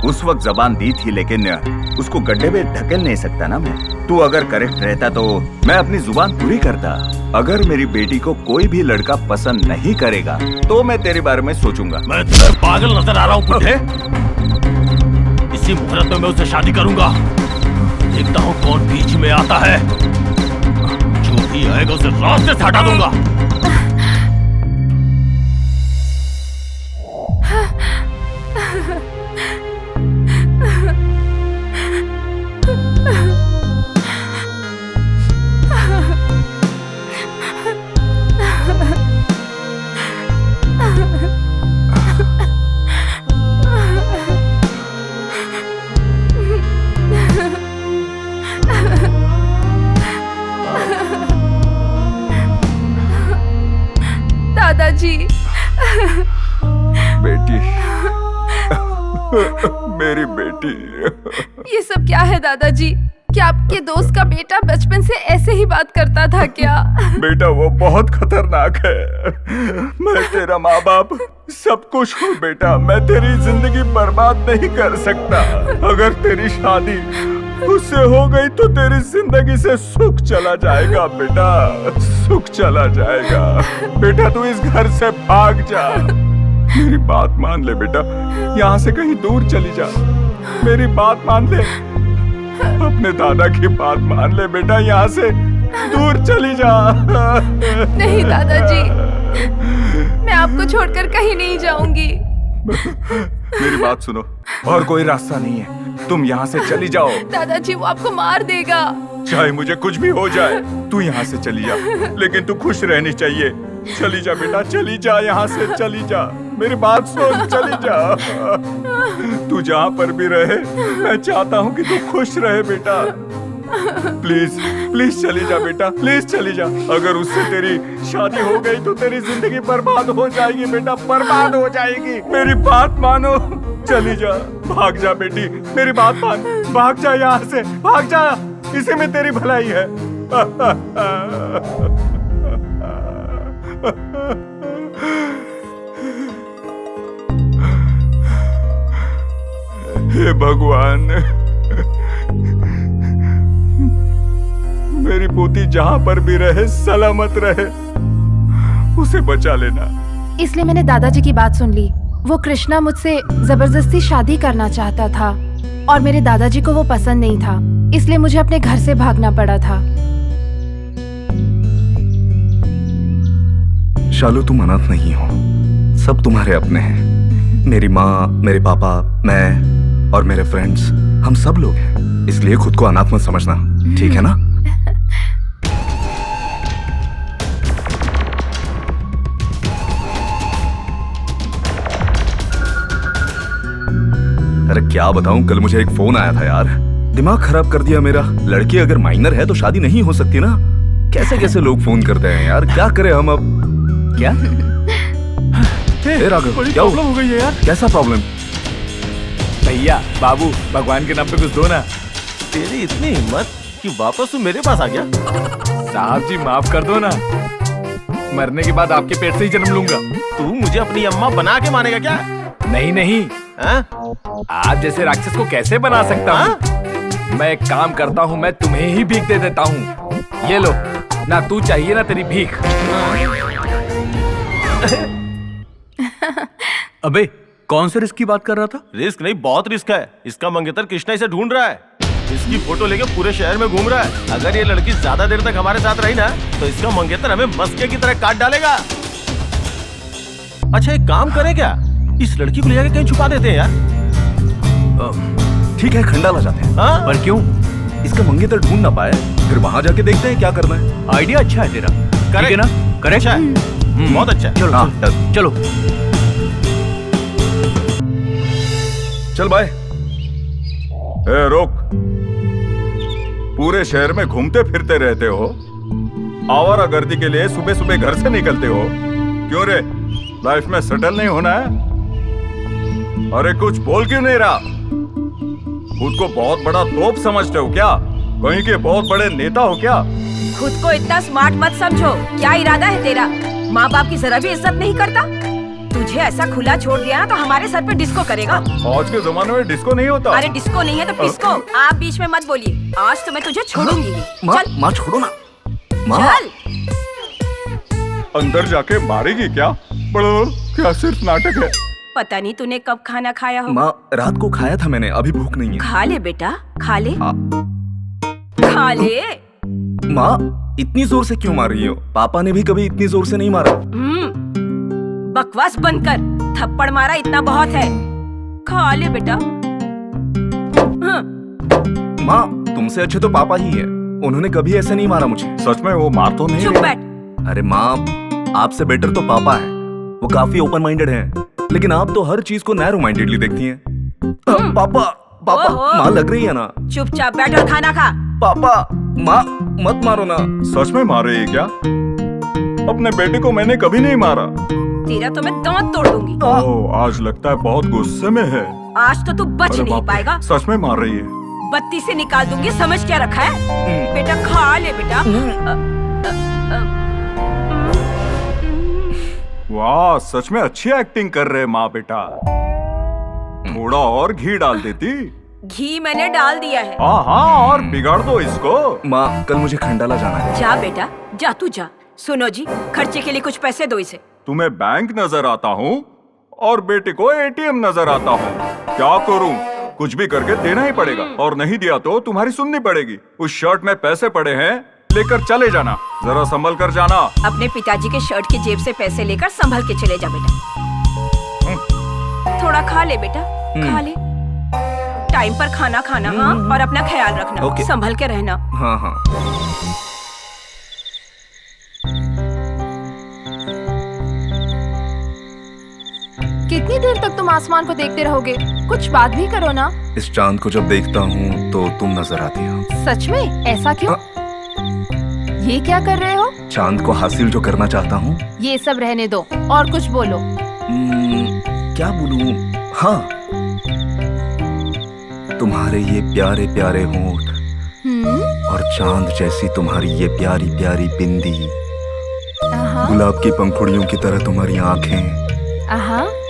उस वक्त जबान दी थी, लेकिन उसको गड्ढे में ढकेल नहीं सकता ना मैं। तू अगर करेक्ट रहता तो मैं अपनी जुबान पूरी करता। अगर मेरी बेटी को कोई भी लड़का पसंद नहीं करेगा तो मैं तेरे बारे में सोचूंगा। मैं तुम्हें पागल नजर आ रहा हूँ बुड्ढे? इसी मुहूर्त में मैं उससे शादी करूंगा। देखता हूँ कौन बीच में आता है। जो भी आएगा उसे रास्ते से हटा दूंगा। दादाजी। बेटी, मेरी बेटी। ये सब क्या है दादाजी? क्या आपके दोस्त का बेटा बचपन से ऐसे ही बात करता था क्या? बेटा वो बहुत खतरनाक है। मैं तेरा माँ बाप सब कुछ हूँ बेटा। मैं तेरी जिंदगी बर्बाद नहीं कर सकता। अगर तेरी शादी उससे हो गई तो तेरी जिंदगी से सुख चला जाएगा बेटा, सुख चला जाएगा। बेटा तू इस घर से भाग जा। मेरी बात मान ले बेटा, यहाँ से कहीं दूर चली जा। मेरी बात मान ले, अपने दादा की बात मान ले बेटा, यहाँ से दूर चली जा। नहीं दादाजी, मैं आपको छोड़कर कहीं नहीं जाऊंगी। मेरी बात सुनो, और कोई रास्ता नहीं है, तुम यहाँ से चली जाओ। दादाजी वो आपको मार देगा। चाहे मुझे कुछ भी हो जाए, तू यहाँ से चली जा, लेकिन तू खुश रहनी चाहिए। चली जा बेटा, चली जा, यहाँ से चली जा। मेरी बात सुन, चली जा। तू जहाँ पर भी रहे, मैं चाहता हूँ कि तू खुश रहे बेटा। प्लीज प्लीज चली जा बेटा, प्लीज चली जा। अगर उससे तेरी शादी हो गई तो तेरी जिंदगी बर्बाद हो जाएगी बेटा, बर्बाद हो जाएगी। मेरी बात मानो, चली जा, भाग जा बेटी, मेरी बात मान, भाग जा यहाँ से, भाग जा, इसी में तेरी भलाई है। हे भगवान, मेरी पोती जहाँ पर भी रहे सलामत रहे, उसे बचा लेना। इसलिए मैंने दादाजी की बात सुन ली। वो कृष्णा मुझसे जबरदस्ती शादी करना चाहता था और मेरे दादाजी को वो पसंद नहीं था, इसलिए मुझे अपने घर से भागना पड़ा था। शालू, तुम अनाथ नहीं हो, सब तुम्हारे अपने हैं। मेरी माँ, मेरे पापा, मैं और मेरे फ्रेंड्स, हम सब लोग हैं। इसलिए खुद को अनाथ मत समझना, ठीक है ना? अरे क्या बताऊं, कल मुझे एक फोन आया था यार, दिमाग खराब कर दिया मेरा। लड़की अगर माइनर है तो शादी नहीं हो सकती ना। कैसे कैसे लोग फोन करते हैं यार, क्या करें हम अब? क्या राघव, बड़ी क्या प्रॉब्लम हो गई है यार। कैसा प्रॉब्लम? भैया, बाबू, भगवान के नाम पे कुछ दो ना। तेरी इतनी हिम्मत कि वापस तू मेरे पास आ गया? साहब जी माफ कर दो ना, मरने के बाद आपके पेट से ही जन्म लूंगा। तू मुझे अपनी अम्मा बना के मानेगा क्या? नहीं नहीं, आप जैसे राक्षस को कैसे बना सकता हूँ? मैं एक काम करता हूँ, मैं तुम्हें ही भीख दे देता हूँ। ये लो, ना तू चाहिए ना तेरी भीख। अबे कौन से रिस्क की बात कर रहा था? रिस्क नहीं, बहुत रिस्क है। इसका मंगेतर कृष्णा इसे ढूंढ रहा है, इसकी फोटो लेके पूरे शहर में घूम रहा है। अगर ये लड़की ज्यादा देर तक हमारे साथ रही ना तो इसका मंगेतर हमें मस्के की तरह काट डालेगा। अच्छा एक काम करें क्या, इस लड़की को ले जाके कहीं छुपा देते हैं यार। ठीक है, खंडाला जाते हैं। हाँ? पर क्यों? इसका मंगेतर ढूंढ ना पाए, फिर वहां जाके देखते हैं क्या करना है। आइडिया अच्छा है तेरा, ठीक है ना? करेक्ट अच्छा है, बहुत अच्छा है। चलो हाँ, चलो। चल बाय। ए रोक, पूरे शहर में घूमते फिरते रहते हो, आवारागर्दी के लिए सुबह सुबह घर से निकलते हो, क्यों रे? लाइफ में सेटल नहीं होना है? अरे कुछ बोल क्यों नहीं रहा? खुद को बहुत बड़ा तोप समझते हो क्या? कहीं के बहुत बड़े नेता हो क्या? खुद को इतना स्मार्ट मत समझो। क्या इरादा है तेरा? माँ बाप की जरा भी इज्जत नहीं करता? तुझे ऐसा खुला छोड़ दिया ना तो हमारे सर पे डिस्को करेगा। आज के जमाने में डिस्को नहीं होता। अरे डिस्को नहीं है तो पिस्को। आप बीच में मत बोलिए, आज तो मैं तुझे छोड़ूंगी नहीं। माँ, चल माँ छोड़ो ना। माँ, चल। अंदर जाके मारेगी क्या? बड़ो, क्या सिर्फ नाटक है? पता नहीं तूने कब खाना खाया हो। माँ रात को खाया था मैंने, अभी भूख नहीं है। खा ले बेटा, खा ले, खा ले। माँ इतनी जोर से क्यों मार रही हो? पापा ने भी कभी इतनी जोर से नहीं मारा। बकवास बंद कर, थप्पड़ मारा इतना बहुत है। खा ले बेटा। माँ तुमसे अच्छे तो पापा ही है, उन्होंने कभी ऐसे नहीं मारा मुझे। सच में वो मार तो नहीं? चुप बैठ। अरे माँ, आपसे बेटर तो पापा है, वो काफी ओपन माइंडेड हैं, लेकिन आप तो हर चीज को नैरो माइंडेडली देखती हैं। पापा पापा, माँ लग रही है ना? चुपचाप बैठ और खाना खा। पापा, माँ मत मारो ना। सच में मार रही है क्या? अपने बेटे को मैंने कभी नहीं मारा। तेरा तो मैं दांत तोड़ दूंगी। ओह, आज लगता है बहुत गुस्से में है। आज तो तू बच नहीं पाएगा। सच में मार रही है? बत्ती से निकाल दूंगी, समझ क्या रखा है? बेटा खा ले बेटा। वाह, सच में अच्छी एक्टिंग कर रहे माँ बेटा। थोड़ा और घी डाल देती। घी मैंने डाल दिया है। हाँ, और बिगाड़ दो इसको। माँ कल मुझे खंडाला जाना है। जा बेटा, जा तू जा। सुनो जी, खर्चे के लिए कुछ पैसे दो इसे। तुम्हें बैंक नजर आता हूँ और बेटे को एटीएम नजर आता हूँ। क्या करूँ? कुछ भी करके देना ही पड़ेगा, और नहीं दिया तो तुम्हारी सुननी पड़ेगी। उस शर्ट में पैसे पड़े हैं, लेकर चले जाना, जरा संभल कर जाना। अपने पिताजी के शर्ट की जेब से पैसे लेकर संभल के चले जा बेटा। थोड़ा खा ले बेटा, खा ले। टाइम पर खाना खाना, हाँ, और अपना ख्याल रखना। ओके। संभल के रहना। हाँ हाँ। कितनी देर तक तुम आसमान को देखते रहोगे? कुछ बात भी करो ना। इस चांद को जब देखता हूँ तो तुम नजर आती हो। सच में? ऐसा क्यों? ये क्या कर रहे हो? चांद को हासिल जो करना चाहता हूँ। ये सब रहने दो और कुछ बोलो। क्या बोलूं? हाँ, तुम्हारे ये प्यारे प्यारे होंठ और चांद जैसी तुम्हारी ये प्यारी प्यारी बिंदी, गुलाब की पंखुड़ियों की तरह तुम्हारी आंखें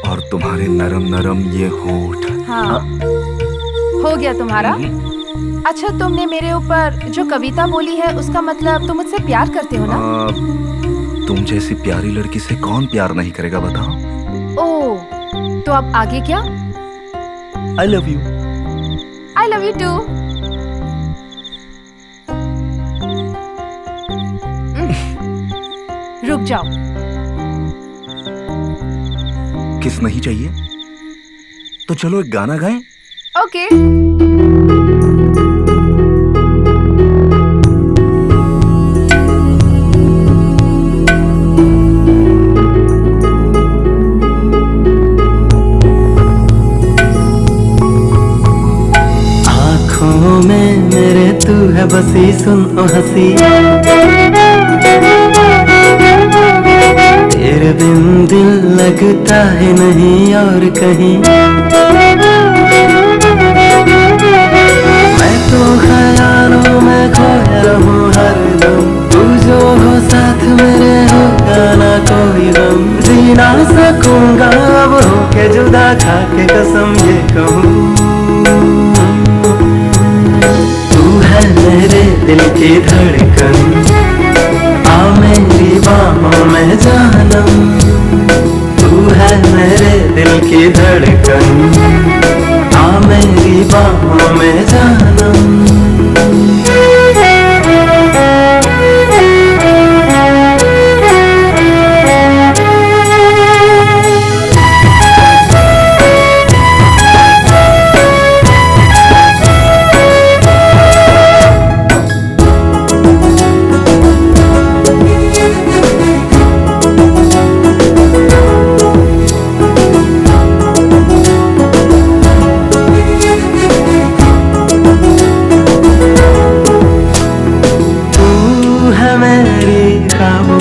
और तुम्हारे नरम नरम ये होठ। हाँ, हो गया तुम्हारा। अच्छा, तुमने मेरे ऊपर जो कविता बोली है उसका मतलब तुम मुझसे प्यार करते हो ना? तुम जैसी प्यारी लड़की से कौन प्यार नहीं करेगा बताओ। ओह, तो अब आगे क्या? I love you. I love you too. रुक जाओ। किस नहीं चाहिए? तो चलो एक गाना गाएं। ओके। आँखों में मेरे तू है बसी, सुन ओ हंसी, तेरे बिन दिल लगता है नहीं और कहीं। मैं तो ख्यालों में खोया रहूं हरदम, तू जो हो साथ मेरे होगा ना कोई गम। जी ना सकूंगा अब होके जुदा, खा के कसम ये कहूँ, तू है मेरे दिल की धड़कन, आ मेरी बाहों में जानम। तू है मेरे दिल की धड़कन, आ मेरी बाहों में जानम।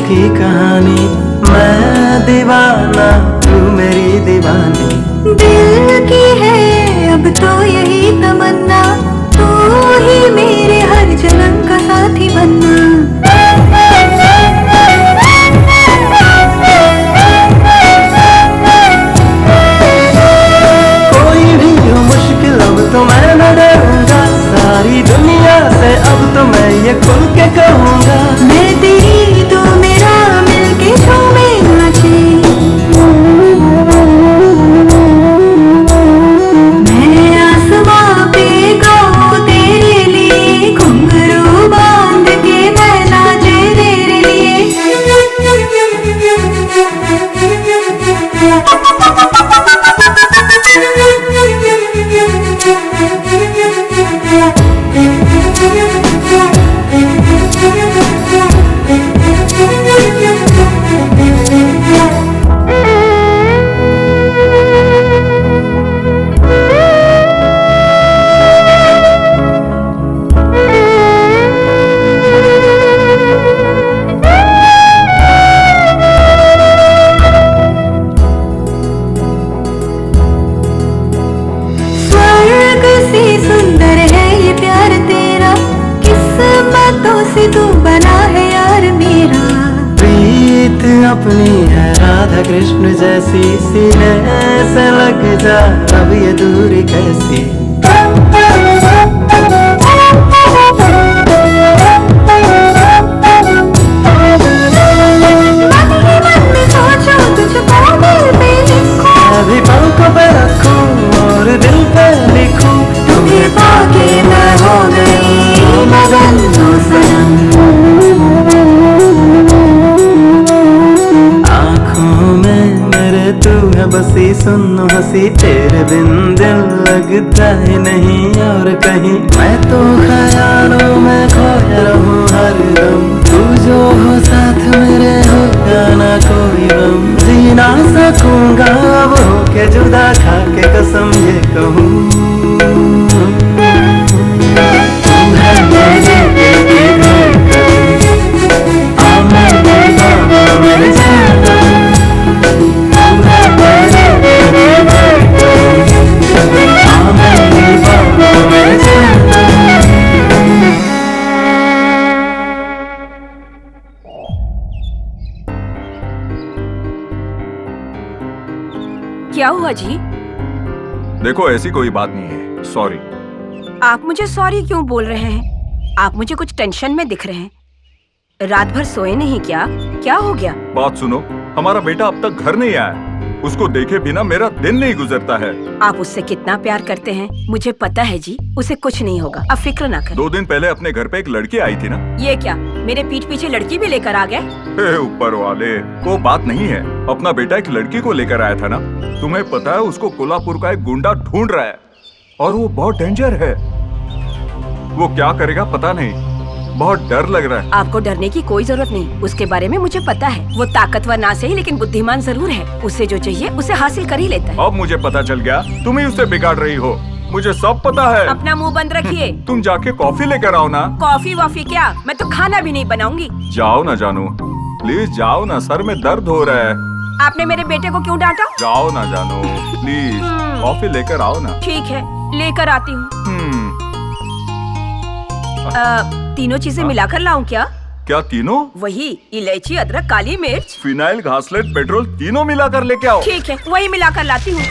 की कहानी, मैं दीवाना तू मेरी दीवानी। दिल की है अब तो यही तमन्ना, तू ही मेरे हर जन्म का साथी बनना। कोई भी हो मुश्किल अब तो मैं न डरूंगा, सारी दुनिया से अब तो मैं ये खुल के कहूँगा। मैं तेरी तू मेरा मिलके झूमे नाचे, मैं आसमां पे गाऊं तेरे लिए, घुंघरू बांध के मैं नाचे तेरे लिए। से तू बना है यार मेरा, प्रीत अपनी है राधा कृष्ण जैसी, सीने से लग जा अब ये दूरी कैसी। अभी पंखों पे रखूं और दिल पे लिखूं, तुम्हें पाके मैं हो गई मगन तो सनम। हंसी सुन हंसी तेरे बिन दिल लगता ही नहीं और कहीं। मैं तो ख्यालों में खोया रहूं हरदम, तू जो हो साथ मेरे होगा ना कोई गम। जी ना सकूंगा अब होके जुदा, खा के कसम ये कहूँ तू है मेरे दिल की धड़कन, आ मेरे बाबा मेरे जानम। क्या हुआ जी? देखो ऐसी कोई बात नहीं है, सॉरी। आप मुझे सॉरी क्यों बोल रहे हैं? आप मुझे कुछ टेंशन में दिख रहे हैं। रात भर सोए नहीं क्या? क्या हो गया? बात सुनो, हमारा बेटा अब तक घर नहीं आया। उसको देखे बिना मेरा दिन नहीं गुजरता है। आप उससे कितना प्यार करते हैं मुझे पता है जी। उसे कुछ नहीं होगा, आप फिक्र ना करें। 2 दिन पहले अपने घर पे एक लड़की आई थी ना। ये क्या मेरे पीठ पीछे लड़की भी लेकर आ गए? हे ऊपर वाले, वो बात नहीं है। अपना बेटा एक लड़की को लेकर आया था ना। तुम्हें पता है उसको कोल्हापुर का एक गुंडा ढूंढ रहा है और वो बहुत डेंजर है। वो क्या करेगा पता नहीं, बहुत डर लग रहा है। आपको डरने की कोई जरूरत नहीं, उसके बारे में मुझे पता है। वो ताकतवर ना सही लेकिन बुद्धिमान जरूर है। उसे जो चाहिए उसे हासिल कर ही लेता है। अब मुझे पता चल गया, तुम ही उसे बिगाड़ रही हो। मुझे सब पता है। अपना मुंह बंद रखिए। तुम जाके कॉफी लेकर आओ ना। कॉफी वॉफी क्या, मैं तो खाना भी नहीं बनाऊंगी। जाओ ना जानू, प्लीज जाओ ना, सर में दर्द हो रहा है। आपने मेरे बेटे को क्यों डांटा? जाओ ना जानू, प्लीज कॉफी लेकर आओ ना। ठीक है, लेकर आती हूँ। तीनों चीजें मिलाकर लाऊं क्या? क्या तीनों? वही इलायची, अदरक, काली मिर्च, फिनाइल, घासलेट, पेट्रोल तीनों मिलाकर लेके आओ। ठीक है, वही मिलाकर लाती हूँ।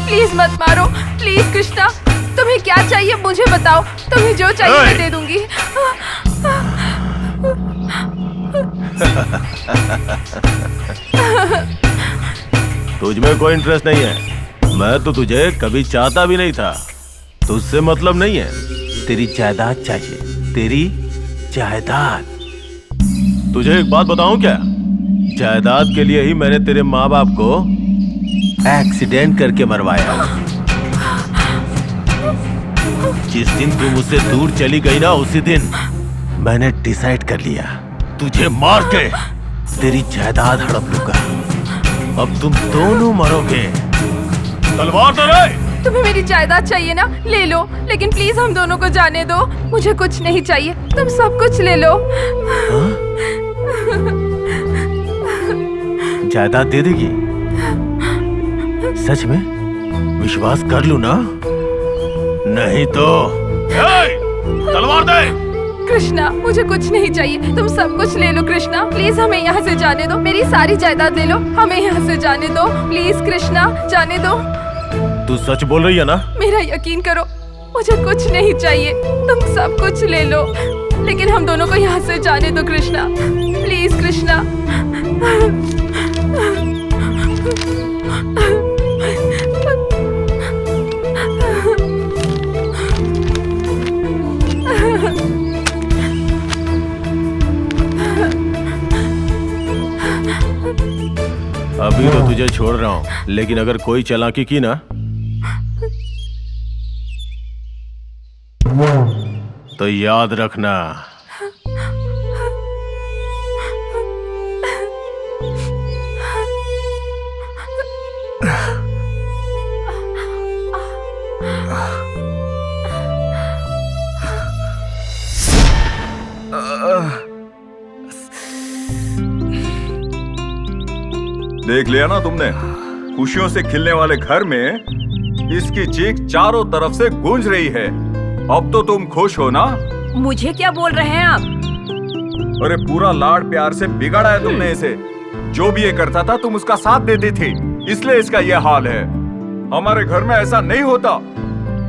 प्लीज मत मारो, प्लीज कृष्णा। तुम्हें क्या चाहिए मुझे बताओ, तुम्हें जो चाहिए मैं दे दूंगी। तुझ में कोई इंटरेस्ट नहीं है। मैं तो तुझे कभी चाहता भी नहीं था। तुझसे मतलब नहीं है। तेरी जायदाद चाहिए, तेरी जायदाद। तुझे एक बात बताऊं क्या? जायदाद के लिए ही मैंने तेरे माँ बाप को एक्सीडेंट करके मरवाया। जिस दिन तू मुझसे दूर चली गई ना, उसी दिन मैंने डिसाइड कर लिया तुझे मार के तेरी जायदाद हड़प लूंगा। अब तुम दोनों मरोगे। तलवार तो रे! तुम्हें मेरी जायदाद चाहिए ना, ले लो, लेकिन प्लीज हम दोनों को जाने दो। मुझे कुछ नहीं चाहिए, तुम सब कुछ ले लो। जायदाद दे देगी? सच में? विश्वास कर लूं ना? नहीं तो तलवार दे। कृष्णा, मुझे कुछ नहीं चाहिए, तुम सब कुछ ले लो। कृष्णा प्लीज हमें यहाँ से जाने दो, मेरी सारी जायदाद ले लो, हमें यहाँ से जाने दो प्लीज। कृष्णा जाने दो। तू सच बोल रही है ना? मेरा यकीन करो, मुझे कुछ नहीं चाहिए, तुम सब कुछ ले लो, लेकिन हम दोनों को यहाँ से जाने दो कृष्णा, प्लीज कृष्णा। अभी तो तुझे छोड़ रहा हूँ, लेकिन अगर कोई चालाकी की ना तो याद रखना। देख लिया ना तुमने? खुशियों से खिलने वाले घर में इसकी चीख चारों तरफ से गूंज रही है। अब तो तुम खुश हो ना? मुझे क्या बोल रहे हैं आप? अरे पूरा लाड प्यार से बिगाड़ा है तुमने इसे। जो भी ये करता था तुम उसका साथ देती थी, इसलिए इसका ये हाल है। हमारे घर में ऐसा नहीं होता।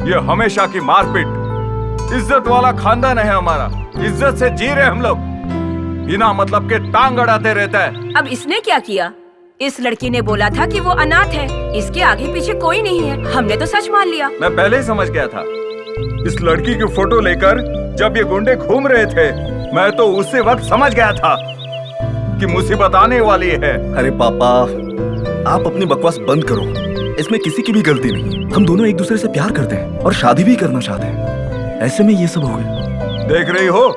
ये हमेशा की मारपीट। इज्जत वाला खानदान है हमारा, इज्जत से जी रहे हम लोग। बिना मतलब के टांग अड़ाते रहता है। अब इसने क्या किया? इस लड़की ने बोला था कि वो अनाथ है, इसके आगे पीछे कोई नहीं है। हमने तो सच मान लिया। मैं पहले ही समझ गया था। इस लड़की की फोटो लेकर जब ये गुंडे घूम रहे थे, मैं तो उसी वक्त समझ गया था कि मुसीबत आने वाली है। अरे पापा, आप अपनी बकवास बंद करो। इसमें किसी की भी गलती नहीं। हम दोनों एक दूसरे से प्यार करते हैं और शादी भी करना चाहते हैं। ऐसे में ये सब हो गया। देख रही हो,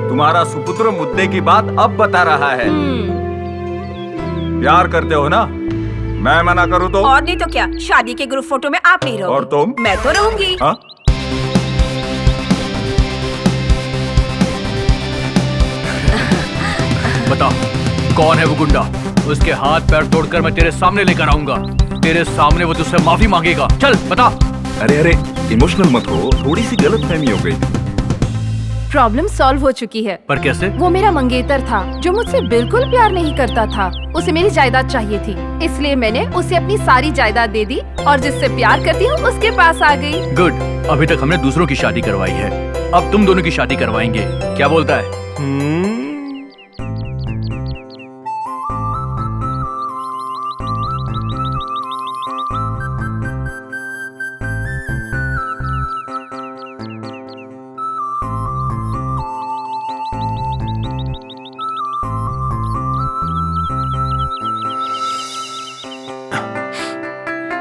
तुम्हारा सुपुत्र मुद्दे की बात अब बता रहा है। प्यार करते हो ना? मैं मना करूँ तो? और नहीं तो क्या, शादी के ग्रुप फोटो में आप नहीं रहोगे। और तुम? मैं तो रहूंगी। हाँ? बता कौन है वो गुंडा? उसके हाथ पैर तोड़कर मैं तेरे सामने लेकर आऊंगा। तेरे सामने वो तुझसे माफी मांगेगा। चल बता। अरे अरे, इमोशनल मत हो, थोड़ी सी गलतफहमी हो गई। प्रॉब्लम सॉल्व हो चुकी है। पर कैसे? वो मेरा मंगेतर था जो मुझसे बिल्कुल प्यार नहीं करता था। उसे मेरी जायदाद चाहिए थी, इसलिए मैंने उसे अपनी सारी जायदाद दे दी और जिससे प्यार करती हूँ उसके पास आ गई। गुड। अभी तक हमने दूसरों की शादी करवाई है, अब तुम दोनों की शादी करवाएंगे। क्या बोलता है?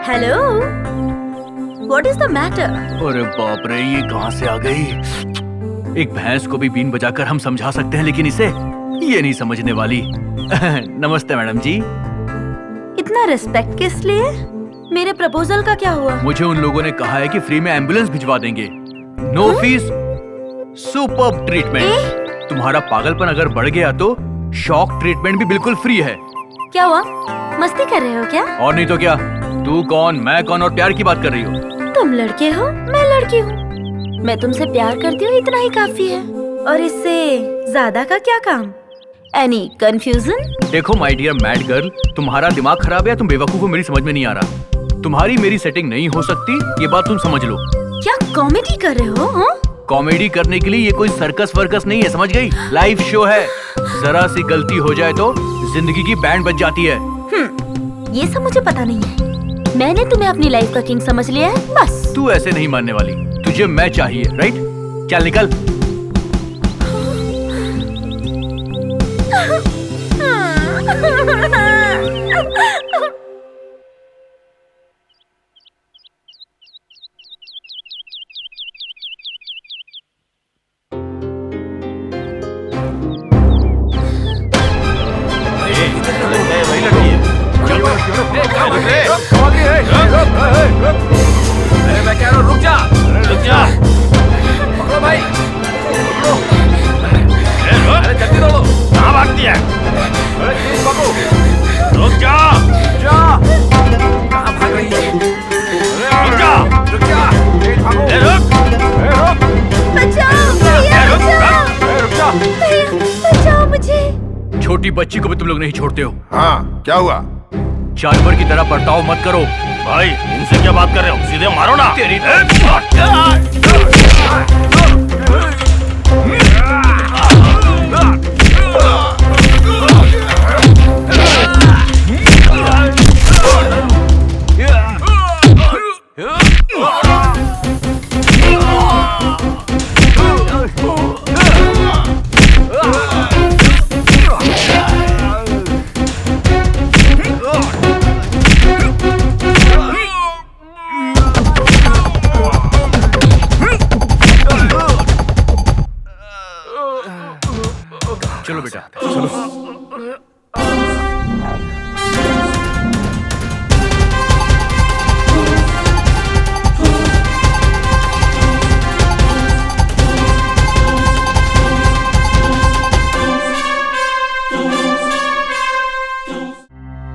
Hello, what is the matter? अरे बाप रे, ये कहाँ से आ गई? एक भैंस को भी बीन बजाकर हम समझा सकते हैं, लेकिन इसे ये नहीं समझने वाली। नमस्ते मैडम जी। इतना रिस्पेक्ट किस लिए? मेरे प्रपोजल का क्या हुआ? मुझे उन लोगों ने कहा है कि फ्री में एम्बुलेंस भिजवा देंगे, नो फीस, सुपर्ब ट्रीटमेंट। तुम्हारा पागलपन अगर बढ़ गया तो शॉक ट्रीटमेंट भी बिल्कुल फ्री है। क्या हुआ? मस्ती कर रहे हो क्या? और नहीं तो क्या। तू कौन, मैं कौन और प्यार की बात कर रही हो? तुम लड़के हो, मैं लड़की हूँ। मैं तुमसे प्यार करती हूँ, इतना ही काफी है। और इससे ज्यादा का क्या काम? Any confusion? देखो माय डियर मैड गर्ल, तुम्हारा दिमाग खराब है या तुम बेवकूफ हो, मेरी समझ में नहीं आ रहा। तुम्हारी मेरी सेटिंग नहीं हो सकती, ये बात तुम समझ लो। क्या कॉमेडी कर रहे हो? हाँ? कॉमेडी करने के लिए ये कोई सर्कस वर्कस नहीं है, समझ गई? लाइव शो है। जरा सी गलती हो जाए तो जिंदगी की बैंड बज जाती है। ये सब मुझे पता नहीं है। मैंने तुम्हें अपनी लाइफ का किंग समझ लिया है, बस। तू ऐसे नहीं मानने वाली। तुझे मैं चाहिए, राइट? चल निकल। मैं कह रहा हूँ रुक जा, पकड़ो भाई, पकड़ो। अरे जल्दी दौड़ो। कहाँ भागती है? अरे तेज पकड़ो। रुक जा, कहाँ भाग रही है? रुक जा, तेज भागो। रुक, बचाओ भैया, बचाओ भैया, बचाओ मुझे। छोटी बच्ची को भी तुम लोग नहीं छोड़ते हो। हाँ, क्या हुआ? जानवर की तरह बर्ताव मत करो। भाई, इनसे क्या बात कर रहे हो? सीधे मारो ना। तेरी चलो बेटा, चलो।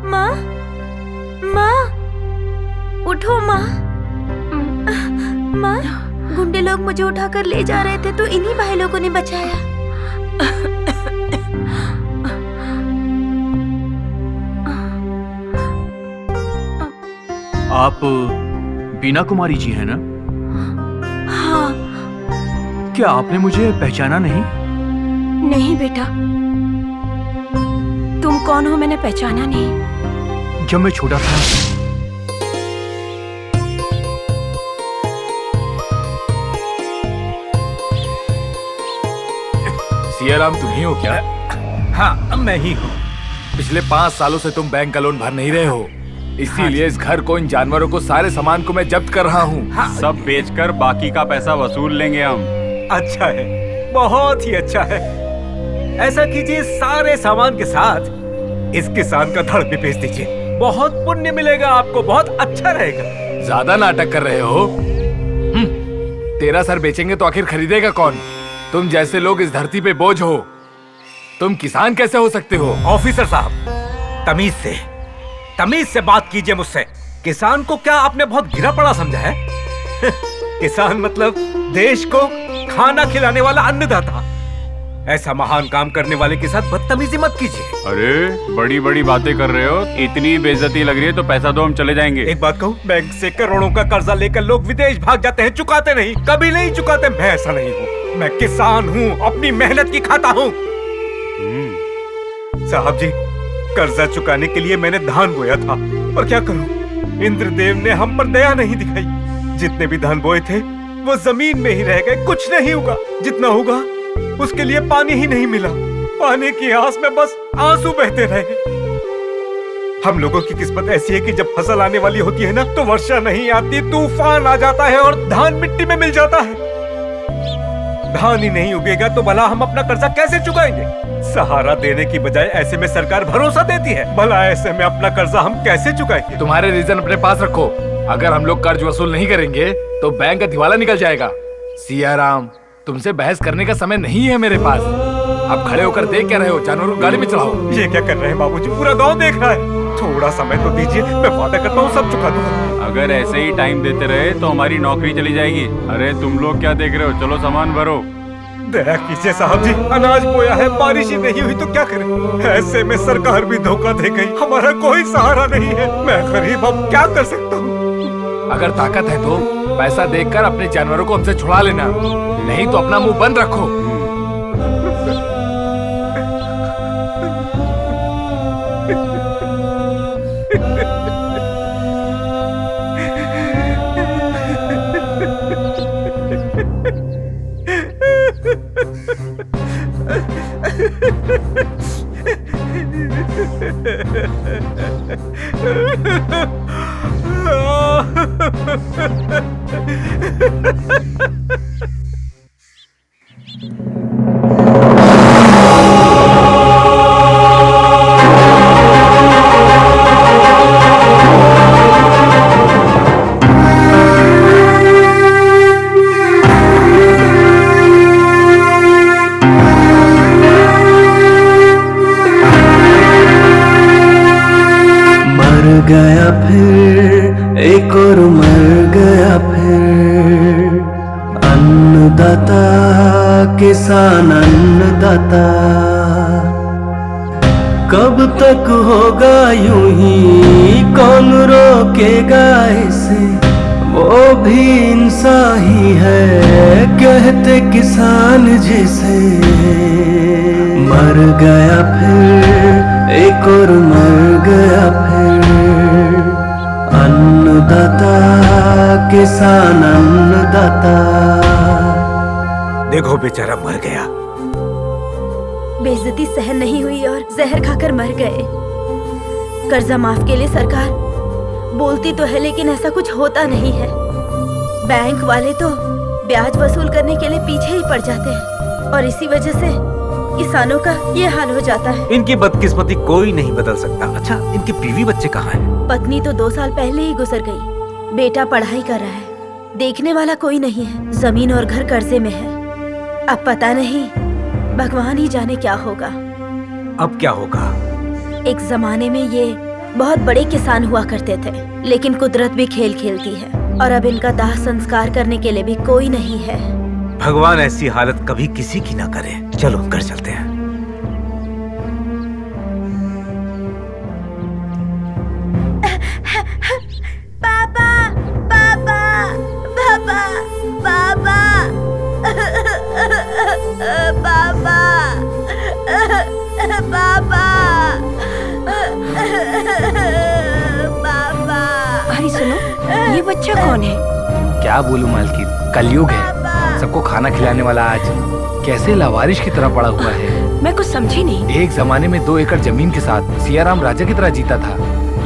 माँ, माँ, उठो माँ। माँ, गुंडे लोग मुझे उठाकर ले जा रहे थे तो इन्हीं भाई लोगों ने बचाया। आप बीना कुमारी जी हैं ना? हाँ। क्या आपने मुझे पहचाना नहीं? नहीं बेटा, तुम कौन हो मैंने पहचाना नहीं। जब मैं छोटा था सियाराम तुम ही हो क्या? हाँ, मैं ही हूँ। पिछले 5 सालों से तुम बैंक का लोन भर नहीं रहे हो, इसीलिए इस घर को, इन जानवरों को, सारे सामान को मैं जब्त कर रहा हूँ। सब बेचकर बाकी का पैसा वसूल लेंगे हम। अच्छा है, बहुत ही अच्छा है। ऐसा कीजिए, सारे सामान के साथ इस किसान का धड़ भी बेच दीजिए। बहुत पुण्य मिलेगा आपको, बहुत अच्छा रहेगा। ज्यादा नाटक कर रहे हो। तेरा सर बेचेंगे तो आखिर खरीदेगा कौन? तुम जैसे लोग इस धरती पे बोझ हो। तुम किसान कैसे हो सकते हो? ऑफिसर साहब, तमीज से बात कीजिए मुझसे। किसान को क्या आपने बहुत गिरा पड़ा समझा है? किसान मतलब देश को खाना खिलाने वाला अन्नदाता। ऐसा महान काम करने वाले के साथ बदतमीजी मत कीजिए। अरे बड़ी बड़ी बातें कर रहे हो, इतनी बेइज्जती लग रही है तो पैसा दो, हम चले जाएंगे। एक बात कहूँ, बैंक से करोड़ों का कर्जा लेकर लोग विदेश भाग जाते हैं, चुकाते नहीं, कभी नहीं चुकाते। मैं ऐसा नहीं हूँ, मैं किसान हूँ, अपनी मेहनत की खाता हूँ। साहब जी, कर्जा चुकाने के लिए मैंने धान बोया था, और क्या करूं, इंद्रदेव ने हम पर दया नहीं दिखाई। जितने भी धान बोए थे वो जमीन में ही रह गए, कुछ नहीं उगा। जितना उगा उसके लिए पानी ही नहीं मिला। पानी की आस में बस आंसू बहते रहे। हम लोगों की किस्मत ऐसी है कि जब फसल आने वाली होती है ना, तो वर्षा नहीं आती, तूफान आ जाता है और धान मिट्टी में मिल जाता है। धान ही नहीं उगेगा तो भला हम अपना कर्जा कैसे चुकाएंगे? सहारा देने की बजाय ऐसे में सरकार भरोसा देती है, भला ऐसे में अपना कर्जा हम कैसे चुकाएंगे? तुम्हारे रीजन अपने पास रखो। अगर हम लोग कर्ज वसूल नहीं करेंगे तो बैंक का दिवाला निकल जाएगा। सियाराम, तुमसे बहस करने का समय नहीं है मेरे पास। अब खड़े होकर देख क्या रहे हो? जानवरों को गाड़ी में चढ़ाओ। ये क्या कर रहे हैं बाबूजी? पूरा गांव देख रहा है। थोड़ा समय तो दीजिए, मैं वादा करता हूँ सब चुका दूंगा। अगर ऐसे ही टाइम देते रहे तो हमारी नौकरी चली जाएगी। अरे तुम लोग क्या देख रहे हो, चलो सामान भरो। दया कीजिए साहब जी, अनाज बोया है, बारिश ही नहीं हुई तो क्या करें? ऐसे में सरकार भी धोखा दे गई, हमारा कोई सहारा नहीं है। मैं गरीब, अब क्या कर सकता हूँ? अगर ताकत है तो पैसा देकर अपने जानवरों को हमसे छुड़ा लेना, नहीं तो अपना मुंह बंद रखो। गया फिर एक और मर गया फिर, अन्नदाता किसान अन्नदाता, कब तक होगा यूं ही, कौन रोकेगा इसे, वो भी इंसान ही है कहते किसान जिसे। मर गया फिर एक और मर गया फिर, अन्नदाता किसान अन्नदाता। देखो बेचारा मर गया। बेइज्जती सहन नहीं हुई और जहर खाकर मर गए। कर्जा माफ के लिए सरकार बोलती तो है लेकिन ऐसा कुछ होता नहीं है। बैंक वाले तो ब्याज वसूल करने के लिए पीछे ही पड़ जाते हैं और इसी वजह से किसानों का ये हाल हो जाता है। इनकी बदकिस्मती कोई नहीं बदल सकता। अच्छा, इनके बीवी बच्चे कहाँ हैं? पत्नी तो 2 साल पहले ही गुजर गई। बेटा पढ़ाई कर रहा है, देखने वाला कोई नहीं है। जमीन और घर कर्जे में है। अब पता नहीं, भगवान ही जाने क्या होगा। अब क्या होगा? एक जमाने में ये बहुत बड़े किसान हुआ करते थे, लेकिन कुदरत भी खेल खेलती है और अब इनका दाह संस्कार करने के लिए भी कोई नहीं है। भगवान ऐसी हालत कभी किसी की ना करे। चलो घर चलते हैं। पापा, पापा, पापा, पापा, पापा, पापा। अरे सुनो, ये बच्चा कौन है? क्या बोलूं मालकिन, कलयुग है। सबको खाना खिलाने वाला आज कैसे लावारिश की तरह पड़ा हुआ है। मैं कुछ समझी नहीं। एक जमाने में 2 एकड़ जमीन के साथ सियाराम राजा की तरह जीता था,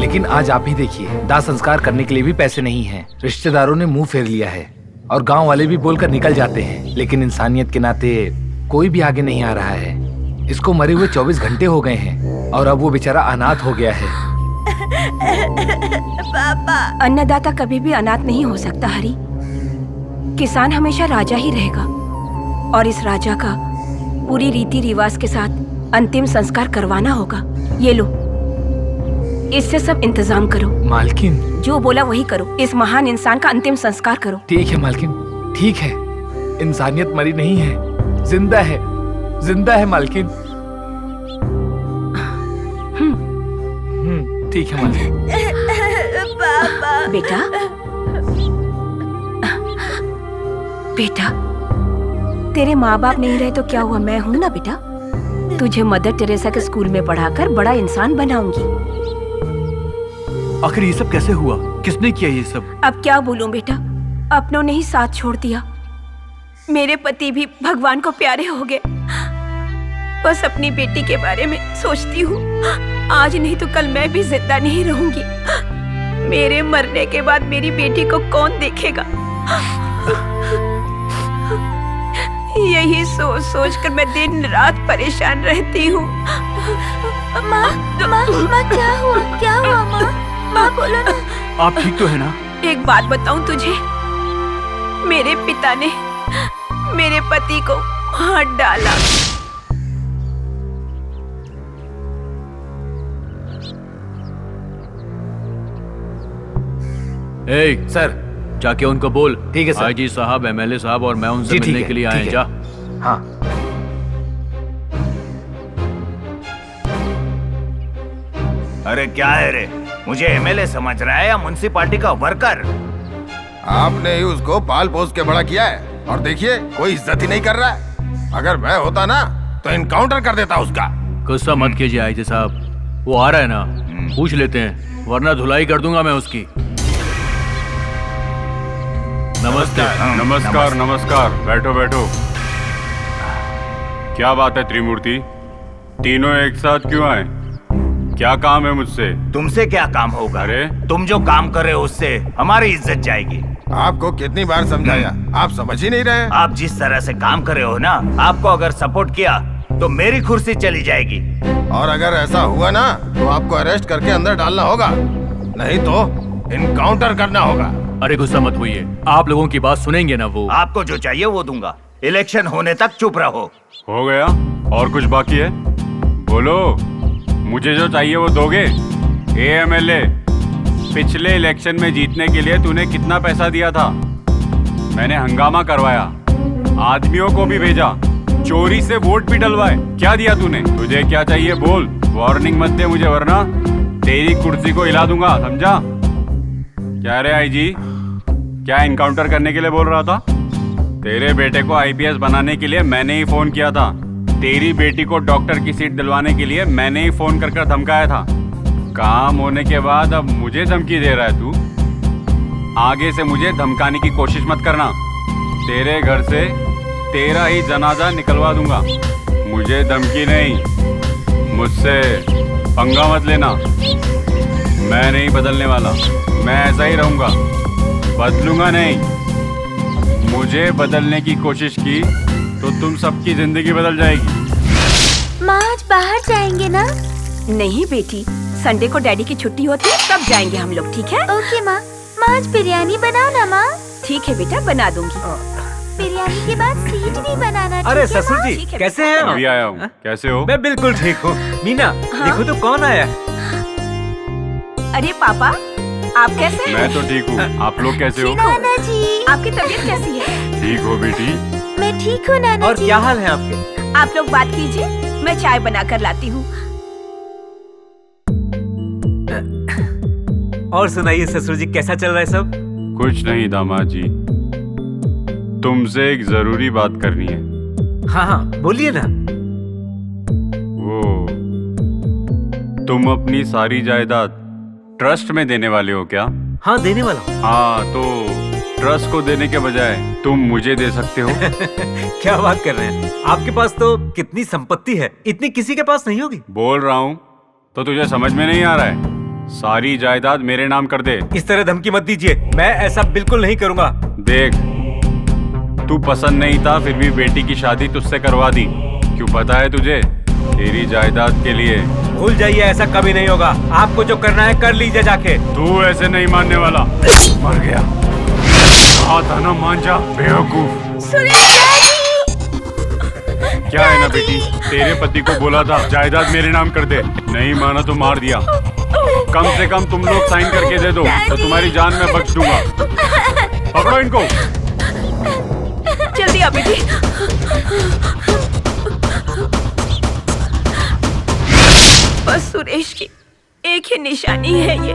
लेकिन आज आप ही देखिए, दाह संस्कार करने के लिए भी पैसे नहीं हैं। रिश्तेदारों ने मुंह फेर लिया है और गांव वाले भी बोलकर निकल जाते हैं, लेकिन इंसानियत के नाते कोई भी आगे नहीं आ रहा है। इसको मरे हुए 24 घंटे हो गए हैं और अब वो बेचारा अनाथ हो गया है। पापा, अन्नदाता कभी भी अनाथ नहीं हो सकता हरी। किसान हमेशा राजा ही रहेगा और इस राजा का पूरी रीति रिवाज के साथ अंतिम संस्कार करवाना होगा। ये लो, इससे सब इंतजाम करो। मालकिन, जो बोला वही करो। इस महान इंसान का अंतिम संस्कार करो। ठीक है मालकिन, ठीक है। इंसानियत मरी नहीं है, जिंदा है, जिंदा है मालकिन। ठीक है मालकिन। पापा। बेटा, बेटा, तेरे माँ बाप नहीं रहे तो क्या हुआ, मैं हूँ ना बेटा। तुझे मदर टेरेसा के स्कूल में पढ़ाकर बड़ा इंसान बनाऊंगी। आखिर ये सब कैसे हुआ? किसने किया ये सब? अब क्या बोलूं बेटा, अपनों ने ही साथ छोड़ दिया। मेरे पति भी भगवान को प्यारे हो गए। बस अपनी बेटी के बारे में सोचती हूँ, आज नहीं तो कल मैं भी जिंदा नहीं रहूंगी। मेरे मरने के बाद मेरी बेटी को कौन देखेगा? यही सोच सोच कर मैं दिन रात परेशान रहती हूँ। माँ, क्या हुआ? क्या हुआ माँ? माँ बोलो ना। आप ठीक तो है ना? एक बात बताऊं तुझे, मेरे पिता ने मेरे पति को मार डाला। सर, जाके उनको बोल। ठीक है सर। आईजी साहब, एमएलए साहब और मैं उनसे जी, मिलने के लिए आए। जा। हाँ। अरे क्या है रे, मुझे एमएलए समझ रहा है या म्युनिसिपालिटी का वर्कर? आपने ही उसको पाल पोस के बड़ा किया है और देखिए कोई इज्जत ही नहीं कर रहा है। अगर मैं होता ना तो इनकाउंटर कर देता उसका। गुस्सा मत कीजिए आईजे साहब, वो आ रहा है ना, पूछ लेते हैं, वरना धुलाई कर दूंगा मैं उसकी। नमस्ते। नमस्कार नमस्कार, बैठो बैठो। क्या बात है त्रिमूर्ति, तीनों एक साथ क्यों आए? क्या काम है मुझसे? तुमसे क्या काम होगा? अरे तुम जो काम कर रहे हो उससे हमारी इज्जत जाएगी। आपको कितनी बार समझाया, आप समझ ही नहीं रहे। आप जिस तरह से काम कर रहे हो ना, आपको अगर सपोर्ट किया तो मेरी कुर्सी चली जाएगी। और अगर ऐसा हुआ ना तो आपको अरेस्ट करके अंदर डालना होगा, नहीं तो इनकाउंटर करना होगा। अरे गुस्सा मत होइए, आप लोगों की बात सुनेंगे ना वो। आपको जो चाहिए वो दूंगा, इलेक्शन होने तक चुप रहो। हो गया? और कुछ बाकी है? बोलो, मुझे जो चाहिए वो दोगे? एमएलए, पिछले इलेक्शन में जीतने के लिए तूने कितना पैसा दिया था? मैंने हंगामा करवाया, आदमियों को भी भेजा, चोरी से वोट भी डलवाए। क्या दिया तूने? तुझे क्या चाहिए बोल, वार्निंग मत दे मुझे वरना तेरी कुर्सी को हिला दूंगा, समझा? क्या रे आईजी, क्या इनकाउंटर करने के लिए बोल रहा था? तेरे बेटे को आईपीएस बनाने के लिए मैंने ही फोन किया था। तेरी बेटी को डॉक्टर की सीट दिलवाने के लिए मैंने ही फोन कर धमकाया था। काम होने के बाद अब मुझे धमकी दे रहा है तू? आगे से मुझे धमकाने की कोशिश मत करना, तेरे घर से तेरा ही जनाजा निकलवा दूंगा। मुझे धमकी नहीं, मुझसे पंगा मत लेना। मैं नहीं बदलने वाला, मैं ऐसा ही रहूंगा, बदलूंगा नहीं। मुझे बदलने की कोशिश की तो तुम सबकी जिंदगी बदल जाएगी। माँ आज बाहर जाएंगे ना? नहीं बेटी, संडे को डैडी की छुट्टी होती है तब जाएंगे हम लोग, ठीक है? ओके माँ। माँ आज बिरयानी बनाओ ना माँ। ठीक है बेटा, बना दूंगी। बिरयानी के बाद सीट भी बनाना। अरे ठीक है, ससुर माँ? जी, ठीक है, कैसे हैं? अभी आया हूँ, कैसे हो? मैं बिल्कुल ठीक हूँ। मीना, देखो तो कौन आया है। अरे पापा, आप कैसे हैं? मैं तो ठीक हूँ, आप लोग कैसे हो? नाना जी, आपकी तबीयत कैसी है? ठीक हो बेटी? मैं ठीक हूँ नाना और जी। क्या हाल है आपके? आप लोग बात कीजिए, मैं चाय बना कर लाती हूँ। और सुनाइए ससुर जी, कैसा चल रहा है सब? कुछ नहीं दामाद जी, तुमसे एक जरूरी बात करनी है। हाँ हाँ बोलिए ना। वो तुम अपनी सारी जायदाद ट्रस्ट में देने वाले हो क्या? हाँ देने वाला हूँ। हाँ तो ट्रस्ट को देने के बजाय तुम मुझे दे सकते हो। क्या बात कर रहे हैं, आपके पास तो कितनी संपत्ति है, इतनी किसी के पास नहीं होगी। बोल रहा हूँ तो तुझे समझ में नहीं आ रहा है? सारी जायदाद मेरे नाम कर दे। इस तरह धमकी मत दीजिए, मैं ऐसा बिल्कुल नहीं करूँगा। देख, तू पसंद नहीं था फिर भी बेटी की शादी तुझसे करवा दी। क्यों पता है तुझे? तेरी जायदाद के लिए। भूल जाइए, ऐसा कभी नहीं होगा। आपको जो करना है कर लीजिए जाके। तू ऐसे नहीं मानने वाला। मर गया। कहा था ना मान जा, बेवकूफ। क्या है ना बेटी, तेरे पति को बोला था जायदाद मेरे नाम कर दे, नहीं माना तो मार दिया। कम से कम तुम लोग साइन करके दे दो तो तुम्हारी जान मैं बख्श दूंगा। पकड़ो इनको। जल्दी आ बेटी। बस सुरेश की एक ही निशानी है ये।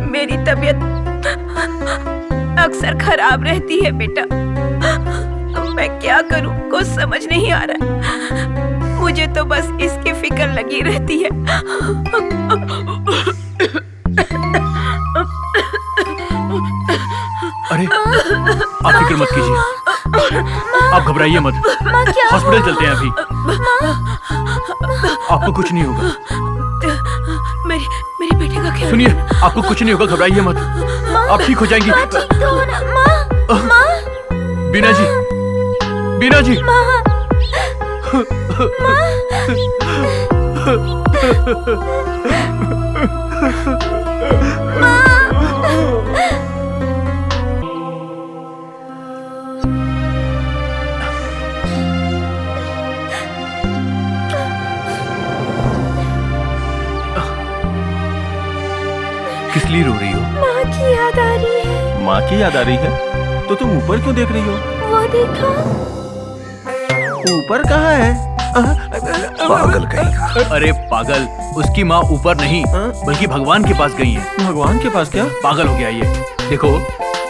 मेरी तबीयत अक्सर खराब रहती है बेटा, मैं क्या करूं कुछ समझ नहीं आ रहा। मुझे तो बस इसकी फिक्र लगी रहती है। अरे आप फिक्र मत कीजिए, आप घबराइए मत, हॉस्पिटल चलते हैं अभी। आपको कुछ नहीं होगा। मेरे बेटे का ख्याल। सुनिए, आपको कुछ नहीं होगा, घबराइए मत, आप ठीक हो जाएंगी। बीना जी, बीना जी। किस लिए रो रही हो? माँ की याद आ रही है। माँ की याद आ रही है? तो तुम ऊपर क्यों देख रही हो? वो देखो। ऊपर कहाँ है? पागल कहीं। अरे पागल, उसकी माँ ऊपर नहीं बल्कि भगवान के पास गई है। भगवान के पास क्या? पागल हो गया ये। देखो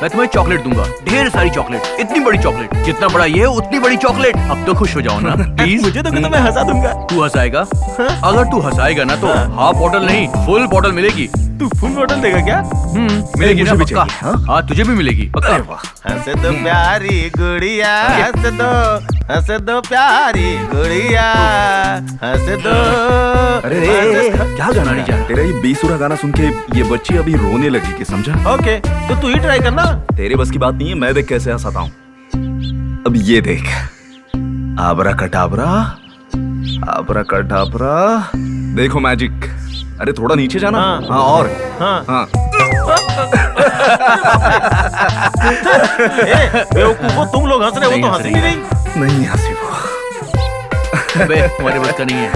मैं तुम्हें चॉकलेट दूंगा, ढेर सारी चॉकलेट, इतनी बड़ी चॉकलेट, जितना बड़ा ये उतनी बड़ी चॉकलेट। अब तो खुश हो जाओ ना प्लीज। मुझे तो कहता मैं हंसा दूंगा। तू हंसाएगा? अगर तू हंसाएगा ना तो हाफ बॉटल नहीं फुल बॉटल मिलेगी। तू फुल बॉटल देगा क्या? मिलेगी ना पक्का? हाँ तुझे भी मिलेगी पक्का। हंस दो प्यारी गुड़िया, हंस दो प्यारी गुड़िया, हंस दो। अरे क्या गाना नहीं जान? तेरा ये बेसुरा गाना सुन के ये बच्ची अभी रोने लगी कि समझा? ओके तो तू ही ट्राई करना। तेरे बस की बात नहीं है, मैं देख कैसे हंसाता हूँ। अब ये देख, आबरा कटाबरा, आबरा कटाबरा, देखो मैजिक। अरे थोड़ा नीचे जाना। हाँ और हाँ। बेवकूफो, तुम लोग हंस रहे हो तो हंस ही नहीं हंसी वो। अबे तुम्हारे बस का नहीं है।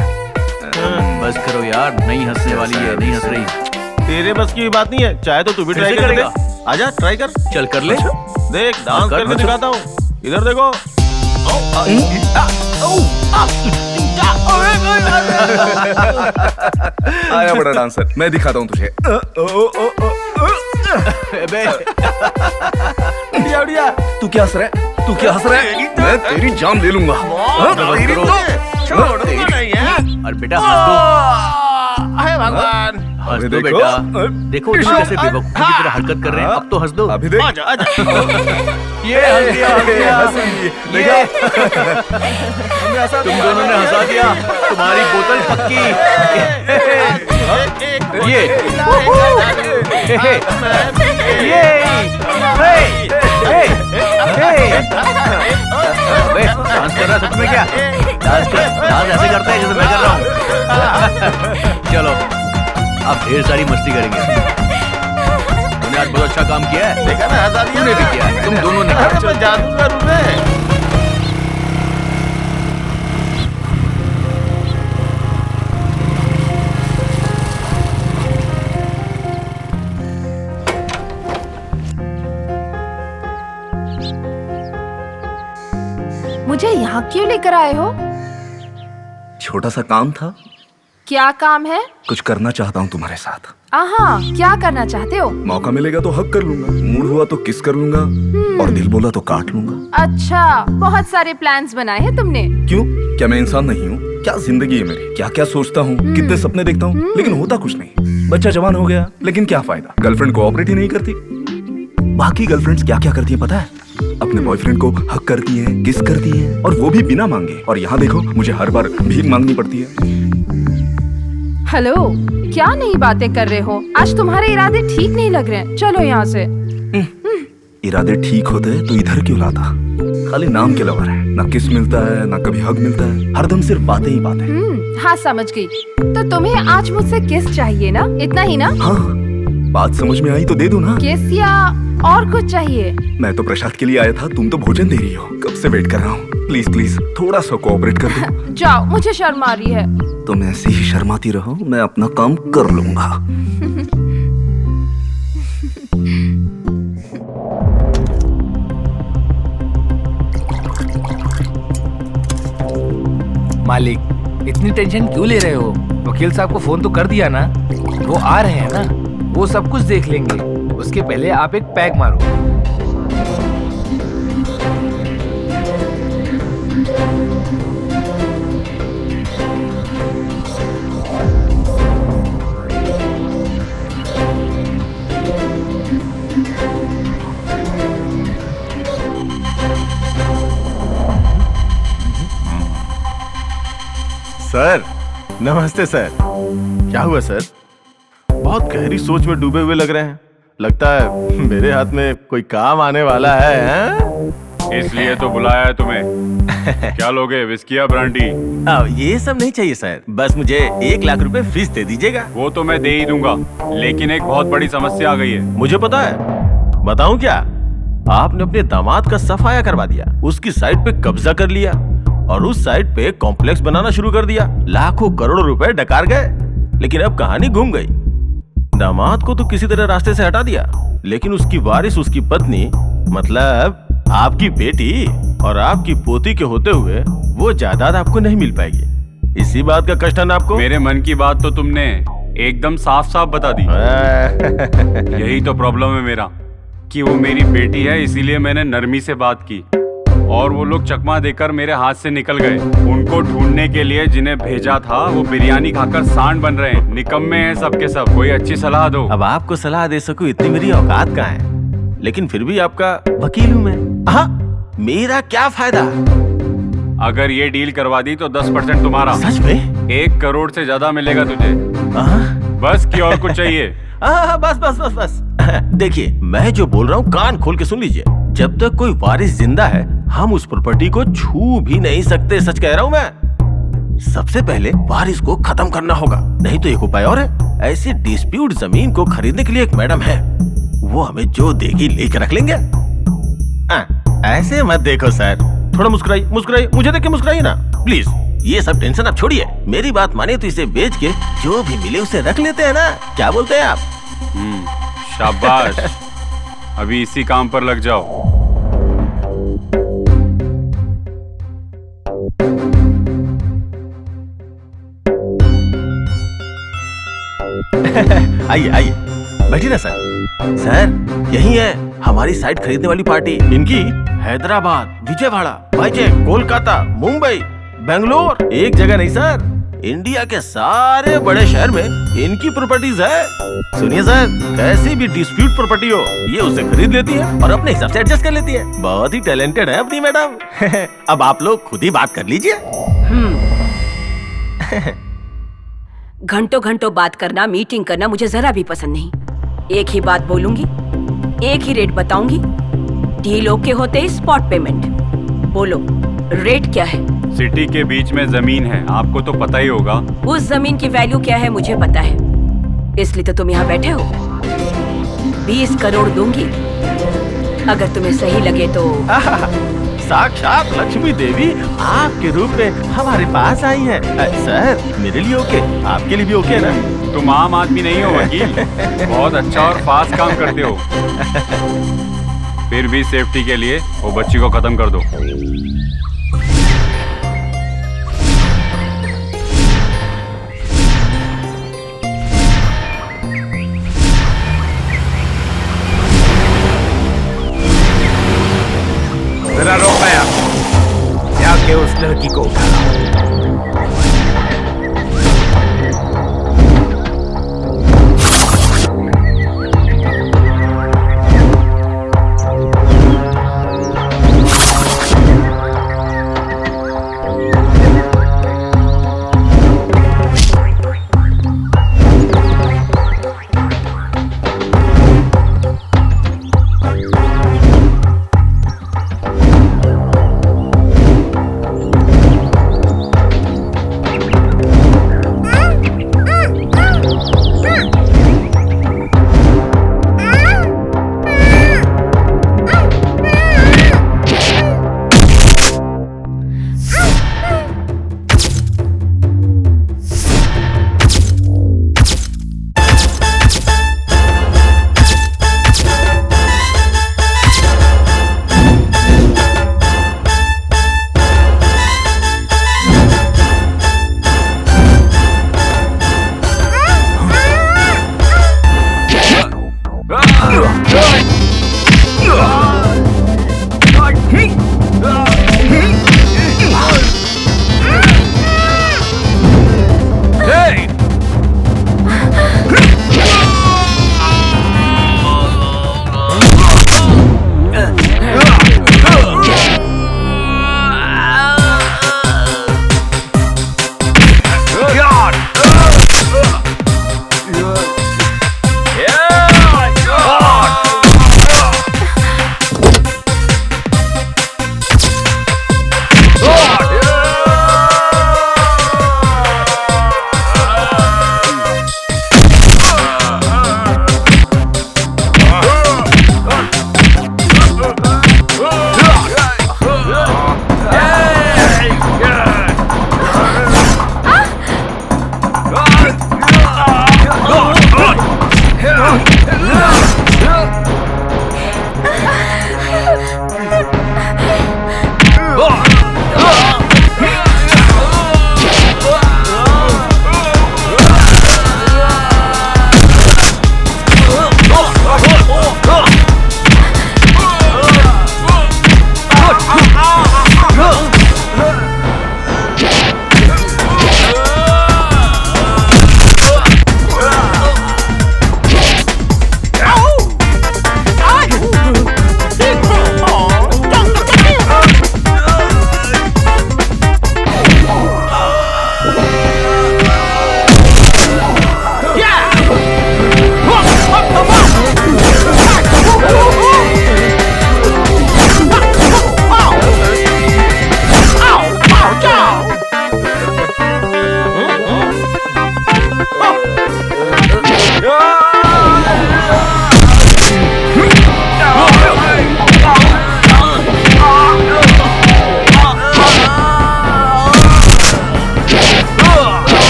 बस करो यार, नहीं हंसने वाली है, नहीं हंस रही। तेरे बस की बात नहीं है, चाहे तो तू भी ट्राई करेगा। आजा ट्राई कर। चल कर ले। देख डांस करके दिखाता हूँ, इधर देखो। आया बड़ा डांसर, मैं दिखाता हूँ तुझे। तू क्या हंस रहा है? तू क्या हंस रहा है? मैं तेरी जान ले लूंगा। और बेटा हंस दो। भगवान हंस दो बेटा। देखो तुम कैसे बेवकूफ की तरह हरकत कर रहे हैं। अब तो हंस दो। अभी देख। आजा आजा। ये तुम दोनों ने हंसा दिया, तुम्हारी बोतल पक्की। ये डांस कर रहा सच में क्या? डांस ऐसे करते हैं जैसे मैं कर रहा हूँ। चलो अब ढेर सारी मस्ती करेंगे। तुमने आज बहुत अच्छा काम किया है। देखा ना, हंसा दिया। तुमने भी किया है, तुम दोनों ने किया। मैं जादूगर हूँ मैं। मुझे यहाँ क्यों लेकर आए हो? छोटा सा काम था। क्या काम है? कुछ करना चाहता हूँ तुम्हारे साथ। आहा, क्या करना चाहते हो? मौका मिलेगा तो हक कर लूंगा, मूड हुआ तो किस कर लूंगा, और दिल बोला तो काट लूंगा। अच्छा, बहुत सारे प्लान्स बनाए हैं तुमने। क्यों? क्या मैं इंसान नहीं हूँ? क्या जिंदगी है मेरी? क्या क्या सोचता हूँ, कितने सपने देखता हूँ, लेकिन होता कुछ नहीं। बच्चा जवान हो गया, लेकिन क्या फायदा? गर्लफ्रेंड कोऑपरेट ही नहीं करती। बाकी गर्लफ्रेंड्स क्या क्या करती है पता है? अपने बॉयफ्रेंड को हक करती हैं, किस करती हैं, और वो भी बिना मांगे। और यहाँ देखो, मुझे हर बार भीख मांगनी पड़ती है। हेलो, क्या नई बातें कर रहे हो? आज तुम्हारे इरादे ठीक नहीं लग रहे हैं। चलो यहाँ से। इरादे ठीक होते तो इधर क्यों लाता? खाली नाम के लवर है, ना किस मिलता है, ना कभी हक मिलता है, हरदम सिर्फ बातें ही बातें। हाँ समझ गई। तो तुम्हें आज मुझसे किस चाहिए ना? इतना ही ना? हाँ, बात समझ में आई तो दे दो ना। किस या और कुछ चाहिए? मैं तो प्रसाद के लिए आया था, तुम तो भोजन दे रही हो। कब से वेट कर रहा हूँ। प्लीज प्लीज थोड़ा सा कोऑपरेट कर दो। जाओ, मुझे शर्म आ रही है। तुम ऐसे ही शर्माती रहो, मैं अपना काम कर लूंगा। मालिक, इतनी टेंशन क्यों ले रहे हो? वकील साहब को फोन तो कर दिया ना, वो आ रहे हैं ना, वो सब कुछ देख लेंगे। उसके पहले आप एक पैक मारो। सर नमस्ते सर। क्या हुआ सर? बहुत गहरी सोच में डूबे हुए लग रहे हैं। लगता है मेरे हाथ में कोई काम आने वाला है। इसलिए तो बुलाया है तुम्हें। क्या लोगे, विस्की या ब्रांडी? ये सब नहीं चाहिए सर, बस मुझे 1 लाख रुपए फीस दे दीजिएगा। वो तो मैं दे ही दूंगा, लेकिन एक बहुत बड़ी समस्या आ गई है। मुझे पता है, बताऊं क्या? आपने अपने दामाद का सफाया करवा दिया, उसकी साइट पे कब्जा कर लिया और उस साइट पे कॉम्प्लेक्स बनाना शुरू कर दिया। लाखों करोड़ों रुपए डकार गए, लेकिन अब कहानी घूम गई। दामाद को तो किसी तरह रास्ते से हटा दिया, लेकिन उसकी वारिस, उसकी पत्नी, मतलब आपकी बेटी और आपकी पोती के होते हुए वो जायदाद आपको नहीं मिल पाएगी। इसी बात का कष्ट है ना आपको? मेरे मन की बात तो तुमने एकदम साफ साफ बता दी। यही तो प्रॉब्लम है मेरा कि वो मेरी बेटी है, इसीलिए मैंने नरमी से बात की और वो लोग चकमा देकर मेरे हाथ से निकल गए। उनको ढूंढने के लिए जिन्हें भेजा था वो बिरयानी खाकर सांड बन रहे हैं, निकम्मे हैं सबके सब। कोई अच्छी सलाह दो। अब आपको सलाह दे सकूं इतनी मेरी औकात कहाँ है, लेकिन फिर भी आपका वकील हूं मैं। हाँ, मेरा क्या फायदा? अगर ये डील करवा दी तो 10% तुम्हारा। सच में? 1 करोड़ से ज्यादा मिलेगा तुझे। बस कि और कुछ चाहिए? बस बस बस बस। देखिए, मैं जो बोल रहा हूँ कान खोल के सुन लीजिए। जब तक कोई वारिस जिंदा है हम उस प्रॉपर्टी को छू भी नहीं सकते। सच कह रहा हूँ मैं। सबसे पहले वारिस को खत्म करना होगा, नहीं तो एक उपाय और है। ऐसी डिस्प्यूट जमीन को खरीदने के लिए एक मैडम है, वो हमें जो देगी लेकर रख लेंगे। ऐसे मत देखो सर, थोड़ा मुस्कुराइए मुस्कुराइए, मुझे देख के मुस्कुराइए ना प्लीज। ये सब टेंशन आप छोड़िए, मेरी बात मानिए तो इसे बेच के जो भी मिले उसे रख लेते हैं ना, क्या बोलते हैं आप? शाबाश। अभी इसी काम पर लग जाओ। आइए आइए, बैठिए ना सर। सर यही है हमारी साइट खरीदने वाली पार्टी। इनकी हैदराबाद, विजयवाड़ा, वाईजैक, कोलकाता, मुंबई, बेंगलोर, एक जगह नहीं सर, इंडिया के सारे बड़े शहर में इनकी प्रॉपर्टीज है। सुनिए सर, कैसी भी डिस्प्यूट प्रॉपर्टी हो ये उसे खरीद लेती है और अपने हिसाब से एडजस्ट कर लेती है। बहुत ही टैलेंटेड है अपनी मैडम। अब आप लोग खुद ही बात कर लीजिए। घंटों घंटों बात करना, मीटिंग करना मुझे जरा भी पसंद नहीं। एक ही बात बोलूंगी, एक ही रेट बताऊंगी। डील ओके होते ही स्पॉट पेमेंट। बोलो रेट क्या है? सिटी के बीच में जमीन है, आपको तो पता ही होगा। उस जमीन की वैल्यू क्या है मुझे पता है, इसलिए तो तुम यहाँ बैठे हो। 20 करोड़ दूंगी, अगर तुम्हें सही लगे तो। साक्षात लक्ष्मी देवी आपके रूप में हमारे पास आई है। सर मेरे लिए ओके, आपके लिए भी ओके ना? तुम आम आदमी नहीं हो वकील, बहुत अच्छा और फास्ट काम करते हो। फिर भी सेफ्टी के लिए वो बच्ची को खत्म कर दो। जरा रोक आया, जाके उस लड़की को उठा लाओ।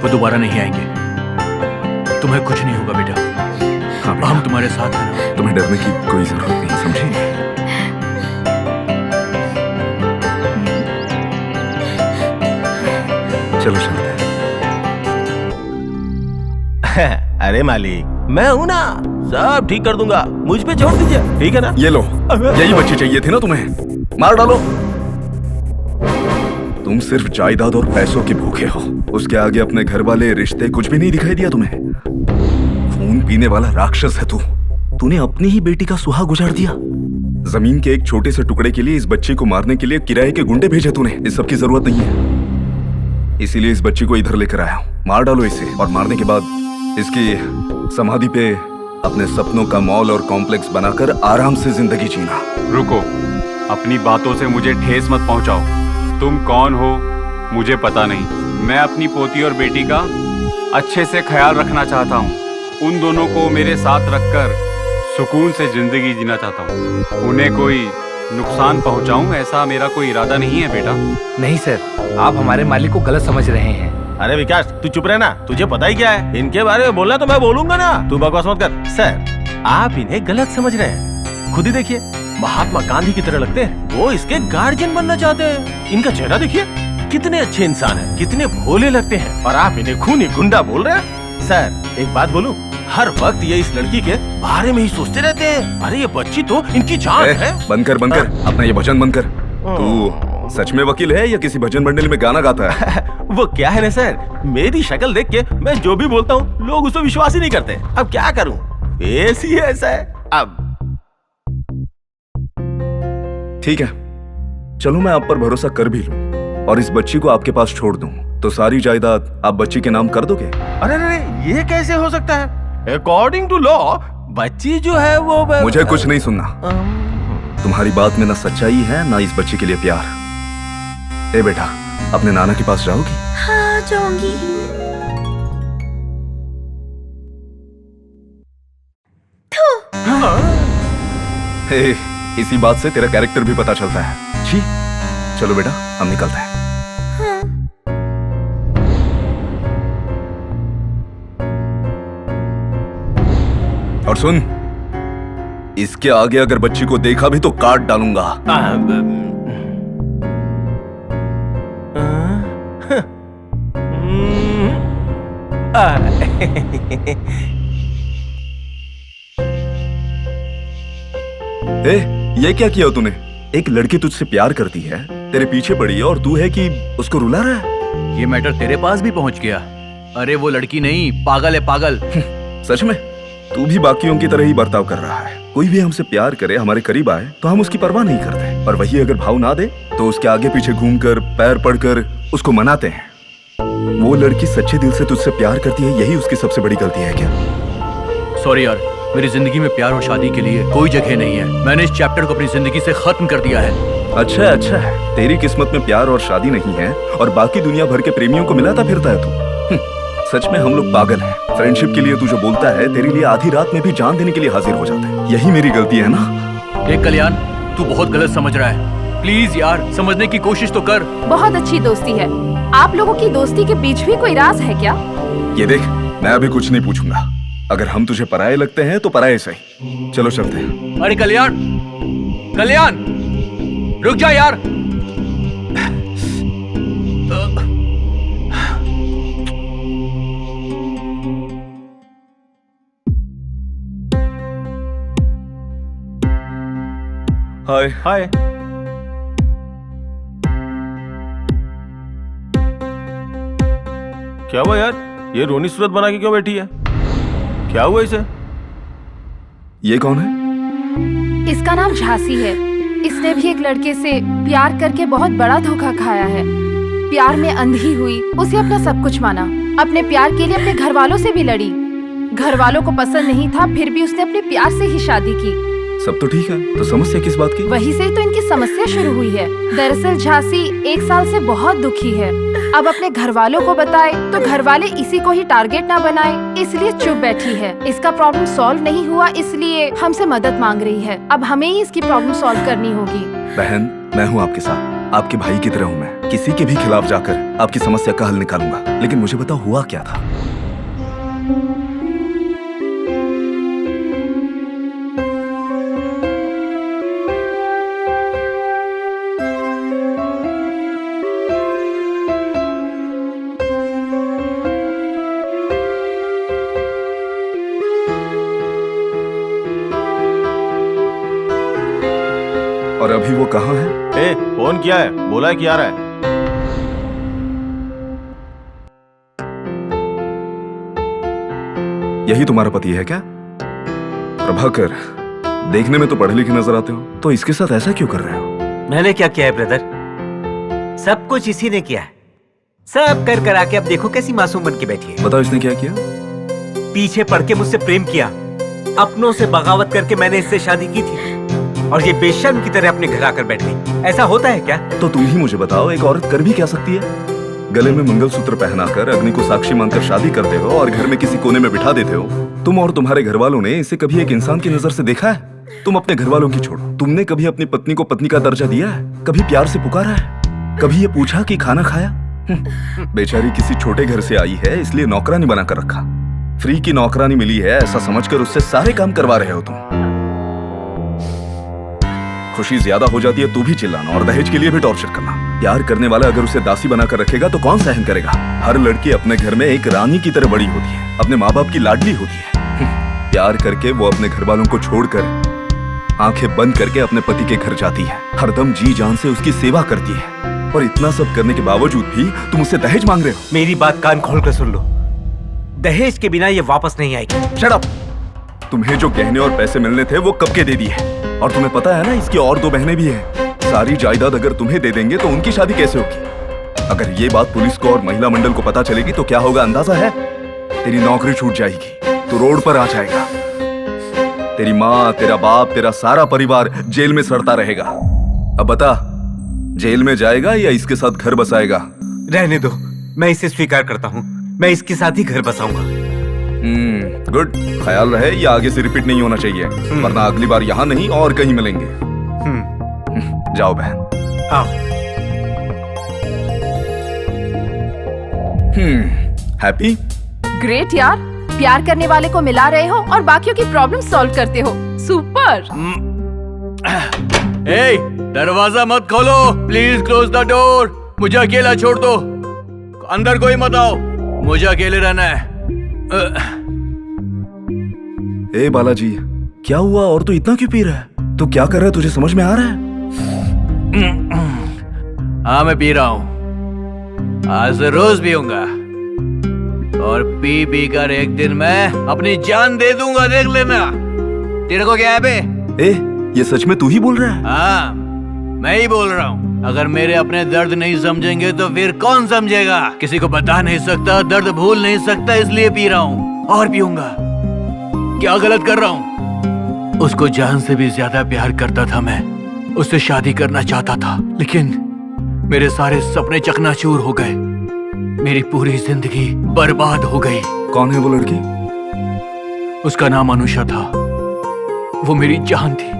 वो दोबारा नहीं आएंगे। तुम्हें कुछ नहीं होगा बेटा। हाँ, हम तुम्हारे साथ हैं ना। तुम्हें डरने की कोई जरूरत नहीं, समझे? चलो चलते हैं। अरे मालिक, मैं हूं ना, सब ठीक कर दूंगा, मुझ पे छोड़ दीजिए, ठीक है ना? ये लो, यही बच्ची चाहिए थी ना तुम्हें, मार डालो। तुम सिर्फ जायदाद और पैसों के भूखे हो, उसके आगे अपने घर वाले रिश्ते कुछ भी नहीं दिखाई दिया तुम्हें। खून पीने वाला राक्षस है तू। तूने अपनी ही बेटी का सुहाग उजाड़ दिया। जमीन के एक छोटे से टुकड़े के लिए इस बच्ची को मारने के लिए किराए के गुंडे भेजे तूने। इस सब की जरूरत नहीं है, इसीलिए इस बच्ची को इधर लेकर आया हूं। मार डालो इसे, और मारने के बाद इसकी समाधि पे अपने सपनों का मॉल और कॉम्प्लेक्स बनाकर आराम से जिंदगी जीना। रुको, अपनी बातों से मुझे ठेस मत पहुंचाओ। तुम कौन हो मुझे पता नहीं। मैं अपनी पोती और बेटी का अच्छे से ख्याल रखना चाहता हूँ। उन दोनों को मेरे साथ रखकर सुकून से जिंदगी जीना चाहता हूँ। उन्हें कोई नुकसान पहुँचाऊँ ऐसा मेरा कोई इरादा नहीं है बेटा। नहीं सर, आप हमारे मालिक को गलत समझ रहे हैं। अरे विकास, तू चुप रहना, तुझे पता ही क्या है इनके बारे में। बोलना तो मैं बोलूंगा ना, तू बकवास मत कर। सर, आप इन्हें गलत समझ रहे हैं। खुद ही देखिए, महात्मा गांधी की तरह लगते हैं। वो इसके गार्जियन बनना चाहते हैं। इनका चेहरा देखिए, कितने अच्छे इंसान हैं, कितने भोले लगते हैं, और आप इन्हें खूनी गुंडा बोल रहे हैं। सर, एक बात बोलूं, हर वक्त ये इस लड़की के बारे में ही सोचते रहते हैं। अरे ये बच्ची तो इनकी जान है। बंद कर अपना ये भजन बंद कर। तू सच में वकील है या किसी भजन मंडली में गाना गाता है? वो क्या है ना सर, मेरी शक्ल देख के मैं जो भी बोलता हूँ लोग उसमें विश्वास ही नहीं करते। अब क्या करूँ, ऐसी ऐसा है। अब ठीक है, चलो मैं आप पर भरोसा कर भी लूं और इस बच्ची को आपके पास छोड़ दूं, तो सारी जायदाद आप बच्ची के नाम कर दोगे? अरे अरे, ये कैसे हो सकता है? अकॉर्डिंग टू लॉ बच्ची जो है वो मुझे कुछ नहीं सुनना। तुम्हारी बात में ना सच्चाई है ना इस बच्ची के लिए प्यार। ए बेटा, अपने नाना के पास जाओगी? हाँ, जाऊंगी। हे, इसी बात से तेरा कैरेक्टर भी पता चलता है। छी, चलो बेटा, हम निकलते हैं। और सुन, इसके आगे अगर बच्ची को देखा भी तो काट डालूंगा। ये क्या किया तूने? एक लड़की तुझसे प्यार करती है, तेरे पीछे पड़ी है, और तू है कि उसको रुला रहा है। ये मैटर तेरे पास भी पहुंच गया। अरे वो लड़की नहीं, पागल है, पागल। सच में तू भी बाकियों की तरह ही बर्ताव कर रहा है। कोई भी हमसे प्यार करे, हमारे करीब आए, तो हम उसकी परवाह नहीं करते, और वही अगर भाव ना दे तो उसके आगे पीछे घूमकर पैर पड़कर उसको मनाते हैं। वो लड़की सच्चे दिल से तुझसे प्यार करती है, यही उसकी सबसे बड़ी गलती है क्या? सॉरी यार, मेरी जिंदगी में प्यार और शादी के लिए कोई जगह नहीं है। मैंने इस चैप्टर को अपनी जिंदगी से खत्म कर दिया है। अच्छा है, तेरी किस्मत में प्यार और शादी नहीं है, और बाकी दुनिया भर के प्रेमियों को मिलाता फिरता है तू। सच में हम लोग पागल हैं। फ्रेंडशिप के लिए तू जो बोलता है, तेरे लिए आधी रात में भी जान देने के लिए हाजिर हो जाते हैं। यही मेरी गलती है ना? देख कल्याण, तू बहुत गलत समझ रहा है। प्लीज यार, समझने की कोशिश तो कर। बहुत अच्छी दोस्ती है। आप लोगों की दोस्ती के बीच भी कोई राज है क्या? ये देख, मैं अभी कुछ नहीं पूछूंगा। अगर हम तुझे पराये लगते हैं तो पराये सही। चलो चलते हैं। अरे कल्याण, कल्याण, रुक जा यार। हाय हाय। क्या हुआ यार, ये रोनी सूरत बना के क्यों बैठी है? क्या हुआ इसे? ये कौन है? इसका नाम झांसी है। इसने भी एक लड़के से प्यार करके बहुत बड़ा धोखा खाया है। प्यार में अंधी हुई, उसे अपना सब कुछ माना। अपने प्यार के लिए अपने घर वालों से भी लड़ी। घर वालों को पसंद नहीं था, फिर भी उसने अपने प्यार से ही शादी की। सब तो ठीक है, तो समस्या किस बात की? वही से तो इनकी समस्या शुरू हुई है। दरअसल झांसी 1 साल से बहुत दुखी है। अब अपने घर वालों को बताए तो घर वाले इसी को ही टारगेट ना बनाए, इसलिए चुप बैठी है। इसका प्रॉब्लम सॉल्व नहीं हुआ, इसलिए हमसे मदद मांग रही है। अब हमें ही इसकी प्रॉब्लम सॉल्व करनी होगी। बहन, मैं हूँ आपके साथ। आपके भाई की तरह हूं मैं। किसी के भी खिलाफ जाकर आपकी समस्या का हल निकालूंगा। लेकिन मुझे बताओ हुआ क्या था? और अभी वो कहाँ है? ए, फोन किया है, बोला है कि आ रहा है। यही तुम्हारा पति है क्या? प्रभाकर, देखने में तो पढ़े लिखे नजर आते हो, तो इसके साथ ऐसा क्यों कर रहे हो? मैंने क्या किया है ब्रदर? सब कुछ इसी ने किया है। सब कर करा के अब देखो कैसी मासूम बन के बैठी है। बताओ इसने क्या किया? पीछे पड़ के मुझसे प्रेम किया, अपनों से बगावत करके मैंने इससे शादी की थी, और ये बेशर्म की तरह अपने घर आकर बैठ गई। ऐसा होता है क्या? तो तुम ही मुझे बताओ, एक औरत कर भी क्या सकती है? गले में मंगलसूत्र पहनाकर अग्नि को साक्षी मानकर शादी करते हो और घर में किसी कोने में बिठा देते हो। तुम और तुम्हारे घर वालों ने इसे कभी एक इंसान की नजर से देखा है? तुम अपने घर वालों की छोड़ो, तुमने कभी अपनी पत्नी को पत्नी का दर्जा दिया है? कभी प्यार से पुकारा है? कभी ये पूछा कि खाना खाया? बेचारी किसी छोटे घर से आई है, इसलिए नौकरानी बनाकर रखा। फ्री की नौकरानी मिली है ऐसा समझकर उससे सारे काम करवा रहे हो तुम। खुशी ज्यादा हो जाती है तो भी चिल्लाना और दहेज के लिए भी टॉर्चर करना। प्यार करने वाला अगर उसे दासी बनाकर रखेगा तो कौन सहन करेगा? हर लड़की अपने घर में एक रानी की तरह बड़ी होती है, अपने माँ बाप की लाडली होती है। प्यार करके वो अपने घर वालों को छोड़कर आंखें बंद करके अपने पति के घर जाती है, हरदम जी जान से उसकी सेवा करती है। और इतना सब करने के बावजूद भी तुम उससे दहेज मांग रहे हो। मेरी बात कान खोल कर सुन लो, दहेज के बिना ये वापस नहीं आएगी। Shut up! तुम्हें जो गहने और पैसे मिलने थे वो कब के दे दिए, और तुम्हें पता है ना इसकी और 2 बहनें भी हैं। सारी जायदाद अगर तुम्हें दे देंगे तो उनकी शादी कैसे होगी? अगर ये बात पुलिस को और महिला मंडल को पता चलेगी तो क्या होगा अंदाजा है? तेरी नौकरी छूट जाएगी, तो रोड पर आ जाएगा। तेरी माँ, तेरा बाप, तेरा सारा परिवार जेल में सड़ता रहेगा। अब बता, जेल में जाएगा या इसके साथ घर बसाएगा? रहने दो, मैं इसे स्वीकार करता हूँ। मैं इसके साथ ही घर बसाऊंगा। गुड। ख्याल रहे ये आगे से रिपीट नहीं होना चाहिए, वरना अगली बार यहाँ नहीं और कहीं मिलेंगे। जाओ बहन। आओ। हैप्पी? ग्रेट यार, प्यार करने वाले को मिला रहे हो और बाकियों की प्रॉब्लम सॉल्व करते हो। सुपर। ए, दरवाजा मत खोलो, प्लीज क्लोज द डोर। मुझे अकेला छोड़ दो, अंदर कोई मत आओ, मुझे अकेले रहना है। ए बालाजी, क्या हुआ? और तू इतना क्यों पी रहा है? तू क्या कर रहा है, तुझे समझ में आ रहा है? हाँ मैं पी रहा हूँ, आज रोज पीऊंगा, और पी पी कर एक दिन मैं अपनी जान दे दूंगा, देख लेना। तेरे को क्या है बे? ए, ये सच में तू ही बोल रहा है? हाँ मैं ही बोल रहा हूँ। अगर मेरे अपने दर्द नहीं समझेंगे तो फिर कौन समझेगा? किसी को बता नहीं सकता, दर्द भूल नहीं सकता, इसलिए पी रहा हूँ और पीऊंगा। क्या गलत कर रहा हूँ? उसको जान से भी ज्यादा प्यार करता था मैं, उससे शादी करना चाहता था, लेकिन मेरे सारे सपने चकनाचूर हो गए, मेरी पूरी जिंदगी बर्बाद हो गई। कौन है वो लड़की? उसका नाम अनुषा था। वो मेरी जान थी,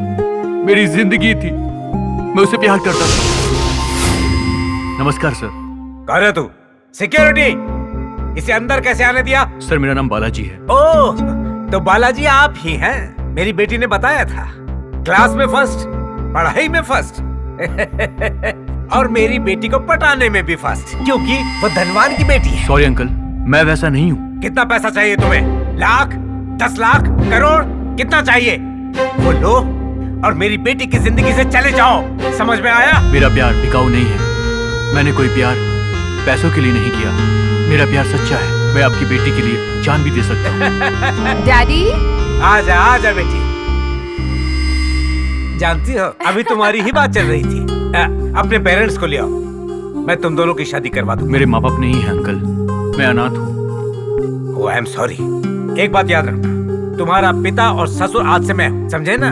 मेरी जिंदगी थी, मैं उसे प्यार करता था। नमस्कार सर। कह रहे तू? सिक्योरिटी, इसे अंदर कैसे आने दिया? सर मेरा नाम बालाजी है। ओह, तो बालाजी आप ही हैं। मेरी बेटी ने बताया था, क्लास में फर्स्ट, पढ़ाई में फर्स्ट और मेरी बेटी को पटाने में भी फर्स्ट, क्योंकि वो धनवान की बेटी है। सॉरी अंकल, मैं वैसा नहीं हूँ। कितना पैसा चाहिए तुम्हें? लाख, 10 लाख, करोड़, कितना चाहिए? बोलो और मेरी बेटी की जिंदगी से चले जाओ, समझ में आया? मेरा प्यार बिकाऊ नहीं है, मैंने कोई प्यार पैसों के लिए नहीं किया। मेरा प्यार सच्चा है, मैं आपकी बेटी के लिए जान भी दे सकता हूँ। डैडी, आजा बेटी। जानती हो, अभी तुम्हारी ही बात चल रही थी। अपने पेरेंट्स को ले आओ, मैं तुम दोनों की शादी करवा दूं। मेरे माँ बाप नहीं है अंकल, मैं अनाथ हूँ। ओह, आई एम सॉरी। एक बात याद रखना, तुम्हारा पिता और ससुर आज से मैं हूँ, समझे ना?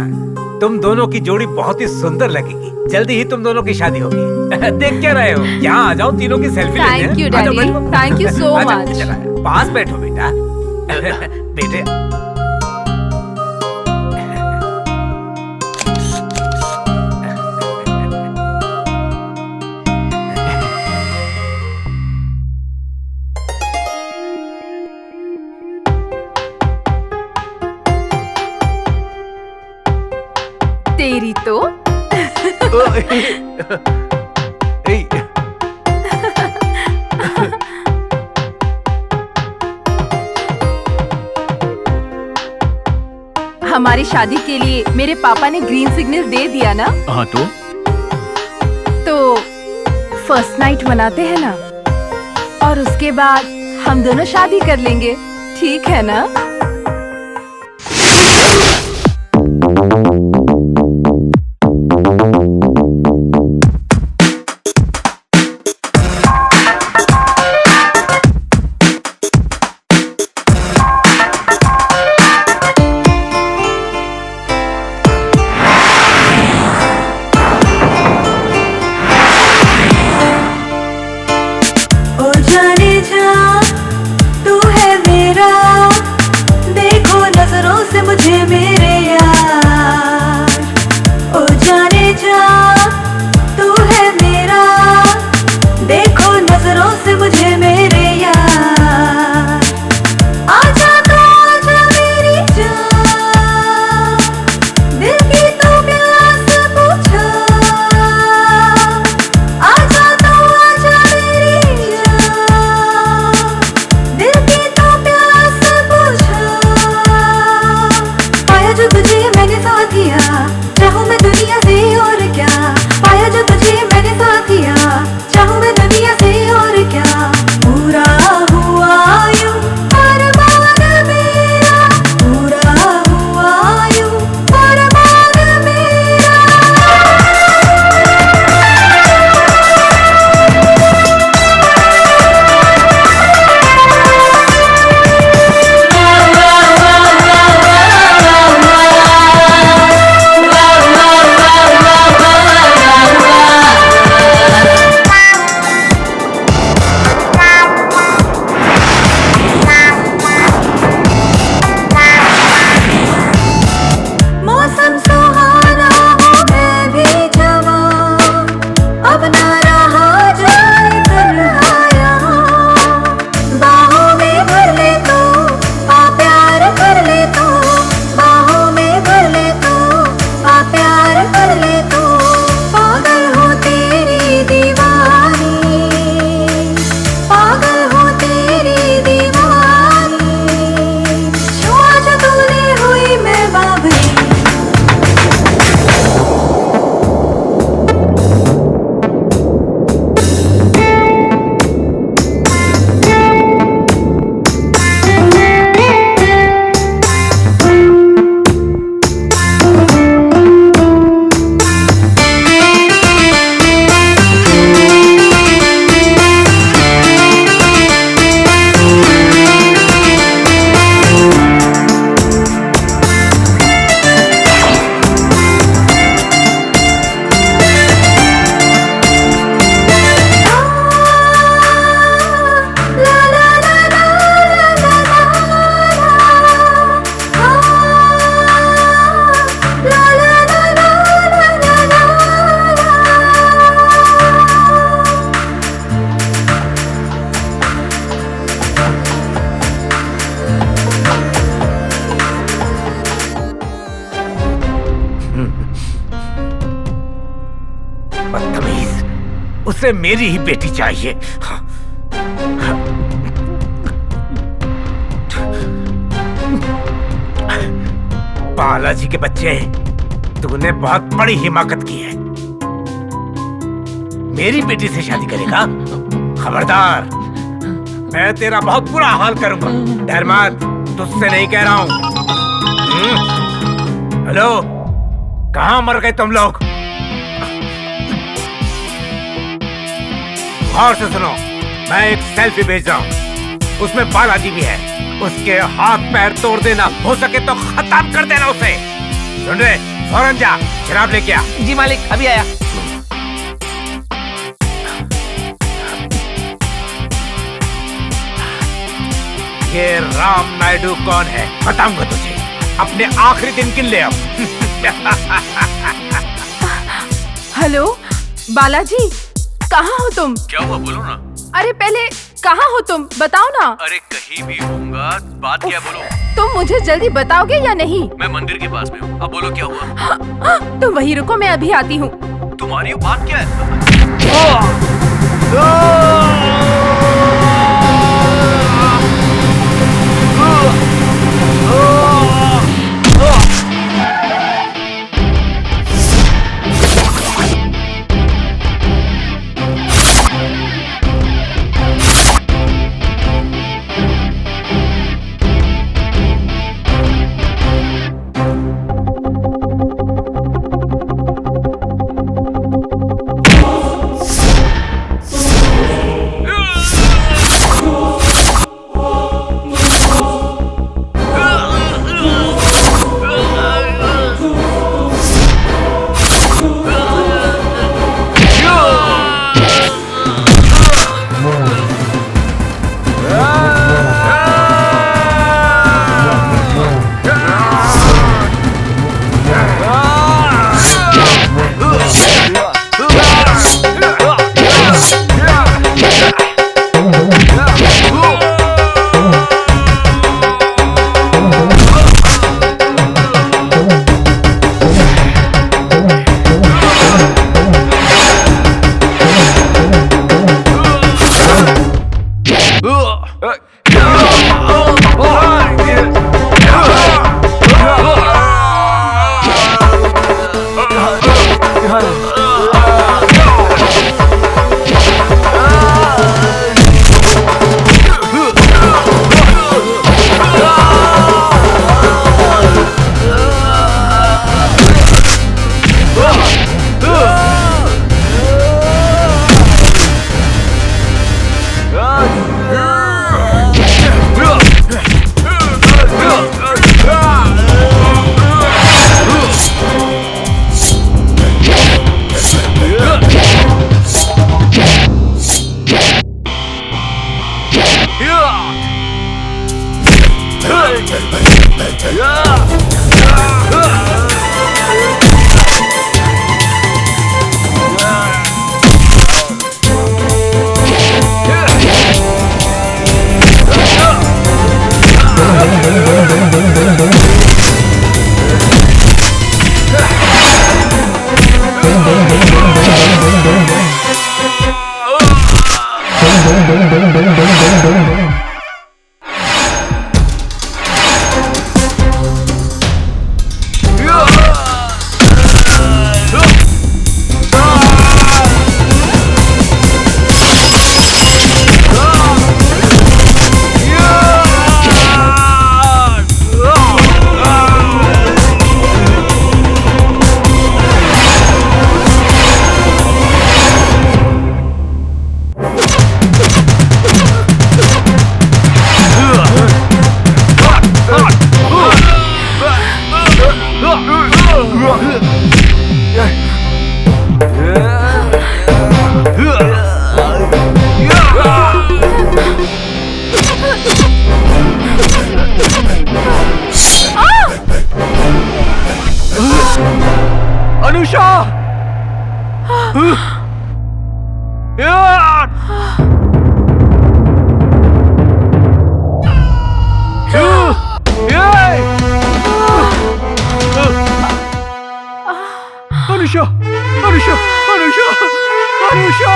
तुम दोनों की जोड़ी बहुत ही सुंदर लगेगी, जल्दी ही तुम दोनों की शादी होगी। देख क्या रहे हो? यहाँ आ जाओ, तीनों की सेल्फी लेते हैं। Thank you daddy, thank you so much. पास बैठो बेटा। बेटे हमारी शादी के लिए मेरे पापा ने ग्रीन सिग्नल दे दिया ना? हाँ तो फर्स्ट नाइट मनाते हैं ना, और उसके बाद हम दोनों शादी कर लेंगे, ठीक है ना? ओ जाने जा तू है मेरा, देखो नजरों से मुझे मेरे यार। ओ जाने जा तू है मेरा, देखो नजरों से मुझे मेरे यार। आजा तो आजा मेरी जान, दिल की तो प्यास पूछा। आजा तो आजा मेरी जान, दिल की तो प्यास पूछा। पाया जो तुझे मैंने साथ दिया, चाहूं मैं दुनिया से और क्या। पाया जो तुझे मैंने साथ दिया, चाहूं मैं दुनिया से और क्या। पूरा हुआ यूं अरमान मेरा, पूरा हुआ यूं अरमान मेरा। मौसम सुहाना हो मैं भी जवां, अब ना रहा जाए तन्हाया। बाहों में भर ले तो आ प्यार कर ले तो, बाहों में भर ले तो आ प्यार कर ले तो। पागल हो तेरी दीवानी, पागल हो तेरी दीवानी। छुआ जो तूने हुई मैं बाबरी। बदतमीज, उसे मेरी ही बेटी चाहिए। बालाजी के बच्चे, तूने बहुत बड़ी हिमाकत की है। मेरी बेटी से शादी करेगा? खबरदार, मैं तेरा बहुत बुरा हाल करूंगा। डर मत, तुझसे नहीं कह रहा हूं। हेलो, कहां मर गए तुम लोग? गौर से सुनो, मैं एक सेल्फी भेज रहा हूं, उसमें बालाजी भी है। उसके हाथ पैर तोड़ देना, हो सके तो खत्म कर देना उसे। सुन रहे? फौरन जा, शराब लेके आ। जी मालिक, अभी आया। ये राम नायडू कौन है बताऊंगा तुझे। अपने आखिरी दिन गिन ले अब। हेलो बालाजी, कहाँ हो तुम? क्या हुआ, बोलो ना। अरे पहले कहाँ हो तुम? बताओ ना। अरे कहीं भी होऊंगा। बात क्या बोलो? तुम मुझे जल्दी बताओगे या नहीं? मैं मंदिर के पास में हूँ। अब बोलो क्या हुआ? तुम वहीं रुको, मैं अभी आती हूँ। तुम्हारी बात क्या है? अनुषा! अनुषा! अनुषा! अनुषा! अनुषा!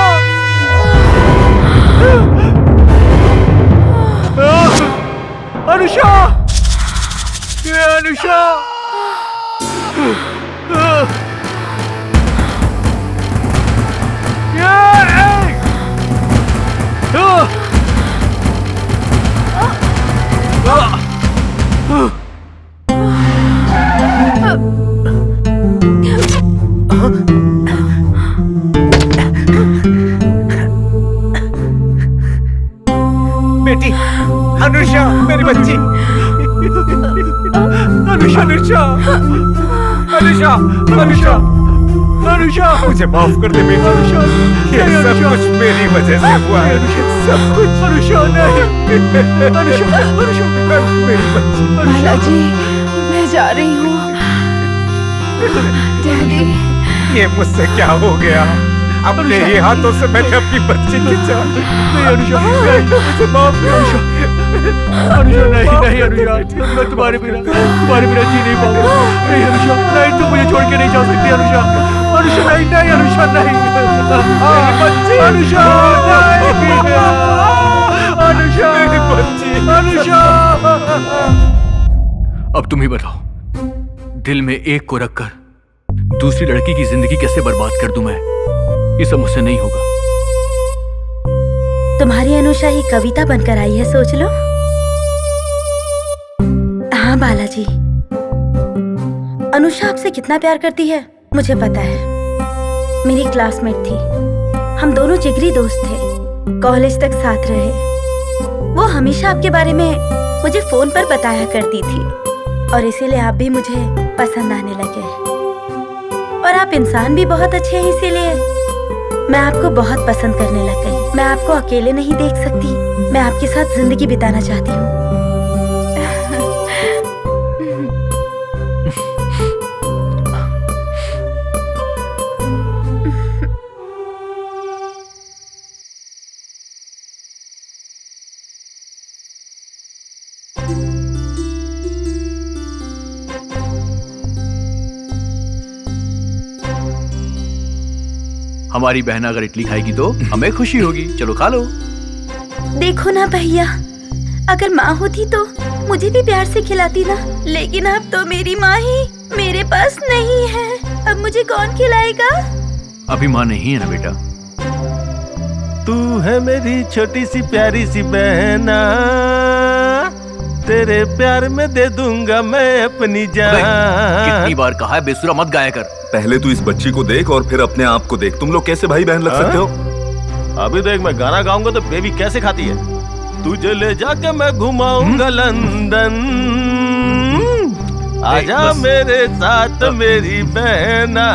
अनुषा! अनुषा! बेटी अनुषा, मेरी बच्ची अनुषा, अनुषा, अनुषा, अनुषा, अनुषा, मुझे माफ कर दे बेटी। अनुषा, ये सब कुछ मेरी वजह से हुआ है। सब कुछ अनुषा नहीं। अनुषा, अनुषा, मेरी बच्ची। बालाजी, मैं जा रही हूँ। डैडी, ये मुझसे क्या हो गया? अपने ही हाथों से मैंने अपनी बच्ची की जान। नहीं अनुषा, मुझे माफ कर अनुषा। अनुषा नहीं अनुषा, मैं तुम्हारे बिना जी नहीं पाऊंगा। नहीं अनुषा, नहीं तुम मुझे छोड़ के नहीं जा सकती अनुषा। अनुषा नहीं अनुषा नहीं, अनुषा अनुषा। अब तुम ही बताओ, दिल में एक को रखकर दूसरी लड़की की जिंदगी कैसे बर्बाद कर दूं मैं? ये सब मुझसे नहीं होगा। तुम्हारी अनुषा ही कविता बनकर आई है, सोच लो। हाँ बालाजी, अनुषा आपसे कितना प्यार करती है मुझे पता है। मेरी क्लासमेट थी, हम दोनों जिगरी दोस्त थे, कॉलेज तक साथ रहे। वो हमेशा आपके बारे में मुझे फोन पर बताया करती थी और इसीलिए आप भी मुझे पसंद आने लगे। और आप इंसान भी बहुत अच्छे हैं, इसीलिए मैं आपको बहुत पसंद करने लग गई। मैं आपको अकेले नहीं देख सकती, मैं आपके साथ जिंदगी बिताना चाहती हूँ। हमारी बहन अगर इडली खाएगी तो हमें खुशी होगी। चलो खा लो। देखो ना भैया, अगर माँ होती तो मुझे भी प्यार से खिलाती ना, लेकिन अब तो मेरी माँ ही मेरे पास नहीं है। अब मुझे कौन खिलाएगा? अभी माँ नहीं है ना बेटा। तू है मेरी छोटी सी प्यारी सी बहना, तेरे प्यार में दे दूंगा मैं अपनी जान। कितनी बार कहा है बेसुरा मत गाया कर। पहले तू इस बच्ची को देख और फिर अपने आप को देख। तुम लोग कैसे भाई बहन लग सकते हो? अभी तो एक मैं गाना गाऊंगा तो बेबी कैसे खाती है। तुझे ले जाके मैं घुमाऊंगा लंदन, आजा मेरे साथ मेरी बहना।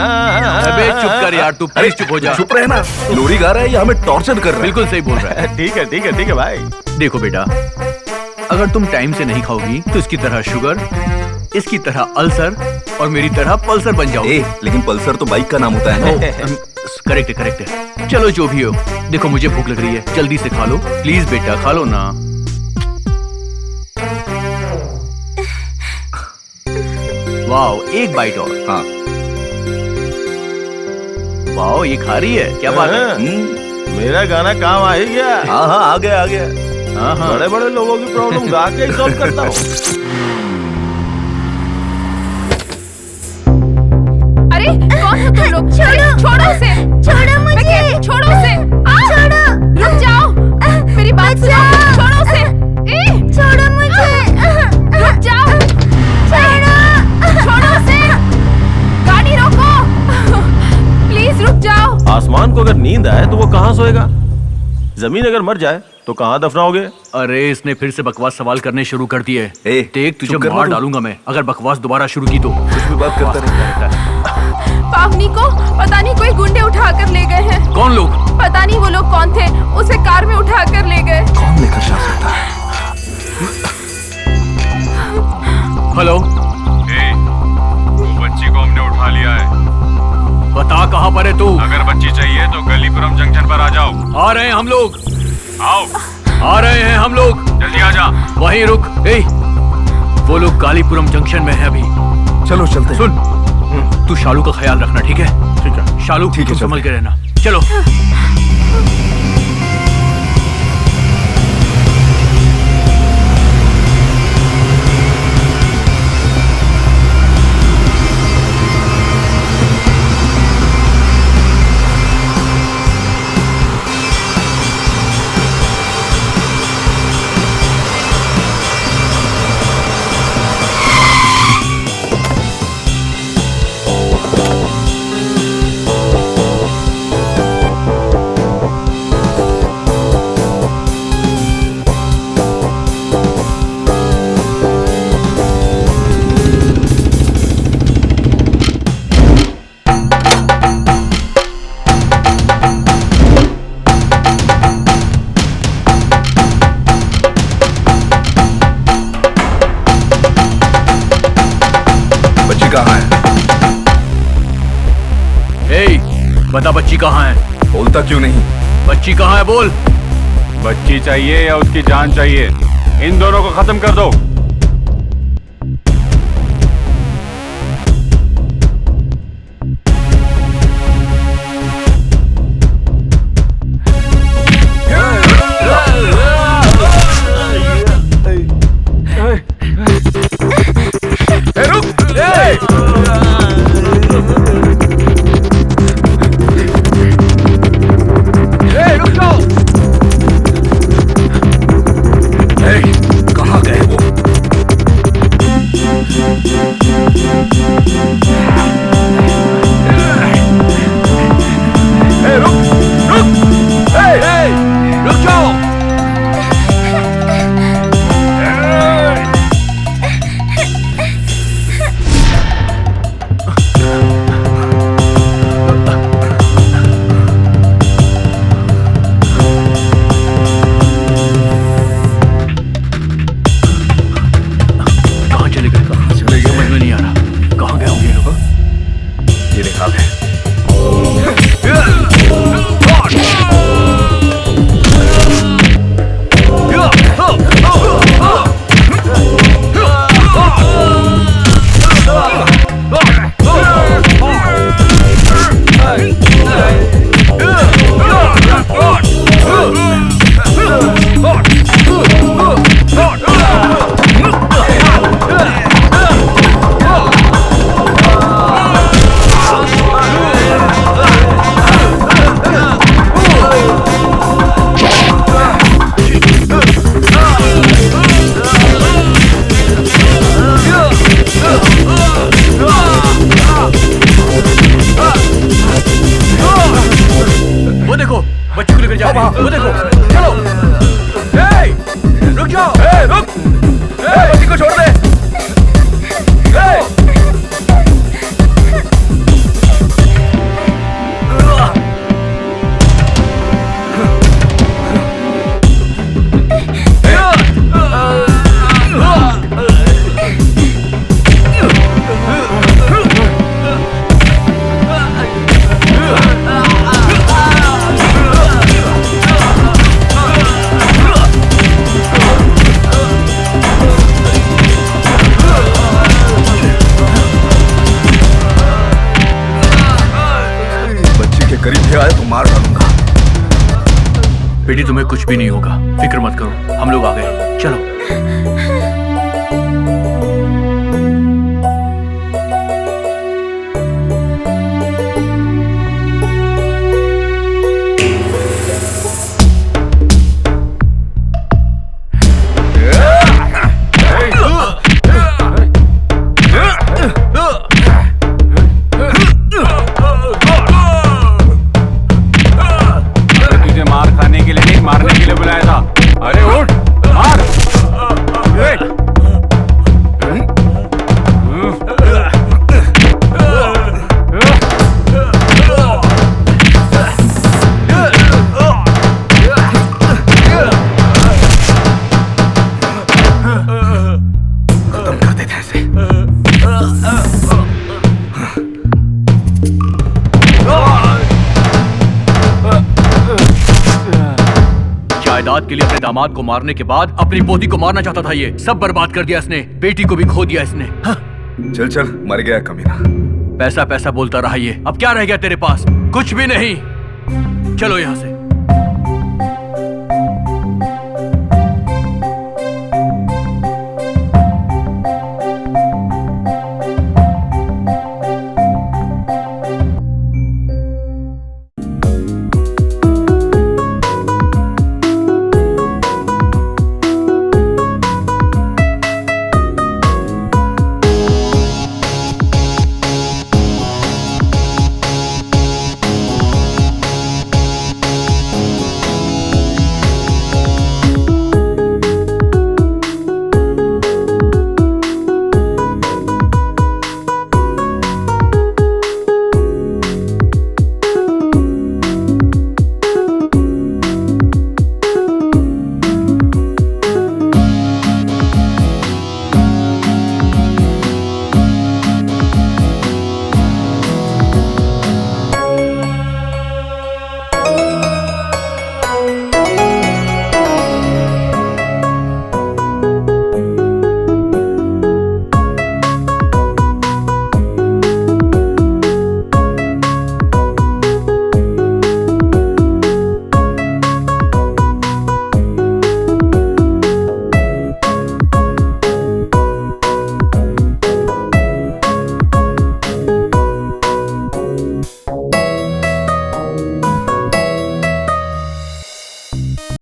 अबे चुप कर यार, तू प्लीज चुप हो जा। चुप रहना। लोरी गा रहा है या हमें टॉर्चर कर रहा है? बिल्कुल सही बोल रहा है। ठीक है ठीक है ठीक है भाई। देखो बेटा, अगर तुम टाइम से नहीं खाओगी तो इसकी तरह शुगर, इसकी तरह अल्सर और मेरी तरह पल्सर बन जाओगे। लेकिन पल्सर तो बाइक का नाम होता है। करेक्ट है करेक्ट है। चलो जो भी हो, देखो मुझे भूख लग रही है, जल्दी से खा लो प्लीज बेटा, खा लो ना। वाओ, एक बाइट और। हाँ वाओ, ये खा रही है, क्या बात है। मेरा गाना काम आ ही गया। हाँ हाँ आ गया आ गया। हाँ हाँ, बड़े बड़े लोगों की प्रॉब्लम गा के सॉल्व करता हूँ। अरे कौन हो तुम लोग? छोड़ो उसे, छोड़ो मुझे, छोड़ो उसे, छोड़ो, रुक जाओ, मेरी बात सुनो, छोड़ो उसे, छोड़ो मुझे, रुक जाओ, छोड़ो उसे, गाड़ी रोको, प्लीज रुक जाओ। आसमान को अगर नींद आए तो वो कहाँ सोएगा? जमीन अगर मर जाए तो कहाँ दफनाओगे? अरे इसने फिर से बकवास सवाल करने शुरू कर दिए। देख तुझे चुप कर मार तू। डालूंगा मैं अगर बकवास दोबारा शुरू की तो। कुछ भी बात करता रहता है। पावनी को पता नहीं कोई गुंडे उठा कर ले गए हैं। कौन लोग? पता नहीं वो लोग कौन थे, उसे कार में उठा कर ले गए। कौन लेकर जा सकता है? हेलो, वो बच्ची को हमने उठा लिया है। बता कहाँ पर है तू? अगर बच्ची चाहिए तो गलीपुरम जंक्शन पर आ जाओ। आ रहे हैं हम लोग। आओ, आ रहे हैं हम लोग। जल्दी आ जा। वहीं रुक। वो लोग कालीपुरम जंक्शन में है अभी। चलो चलते। सुन, तू शालू का ख्याल रखना, ठीक है? ठीक है शालू, ठीक है, तू संभल के रहना। चलो। बता बच्ची कहाँ है? बोलता क्यों नहीं? बच्ची कहाँ है बोल। बच्ची चाहिए या उसकी जान चाहिए? इन दोनों को खत्म कर दो। कहाँ गए वो? रुक जाओ। कहाँ चले गए? समझ में नहीं आ रहा। कहाँ गए होंगे ये लोग? ये देखा है। वो देखो, बच्ची को लेकर जा रही है। वो देखो, चलो। रुक जाओ। रुक। बच्ची को छोड़ दे। करीब भी आए तो मार डालूंगा। बेटी तुम्हें कुछ भी नहीं होगा, फिक्र मत करो, हम लोग आ गए। चलो। मारने के लिए बुलाया था। अरे उठ, मार। खत्म कर देते ऐसे। जायदाद के लिए अपने दामाद को मारने के बाद अपनी पोती को मारना चाहता था। ये सब बर्बाद कर दिया इसने, बेटी को भी खो दिया इसने। हाँ। चल चल, मर गया कमीना। पैसा पैसा बोलता रहा ये, अब क्या रह गया तेरे पास? कुछ भी नहीं। चलो यहाँ से।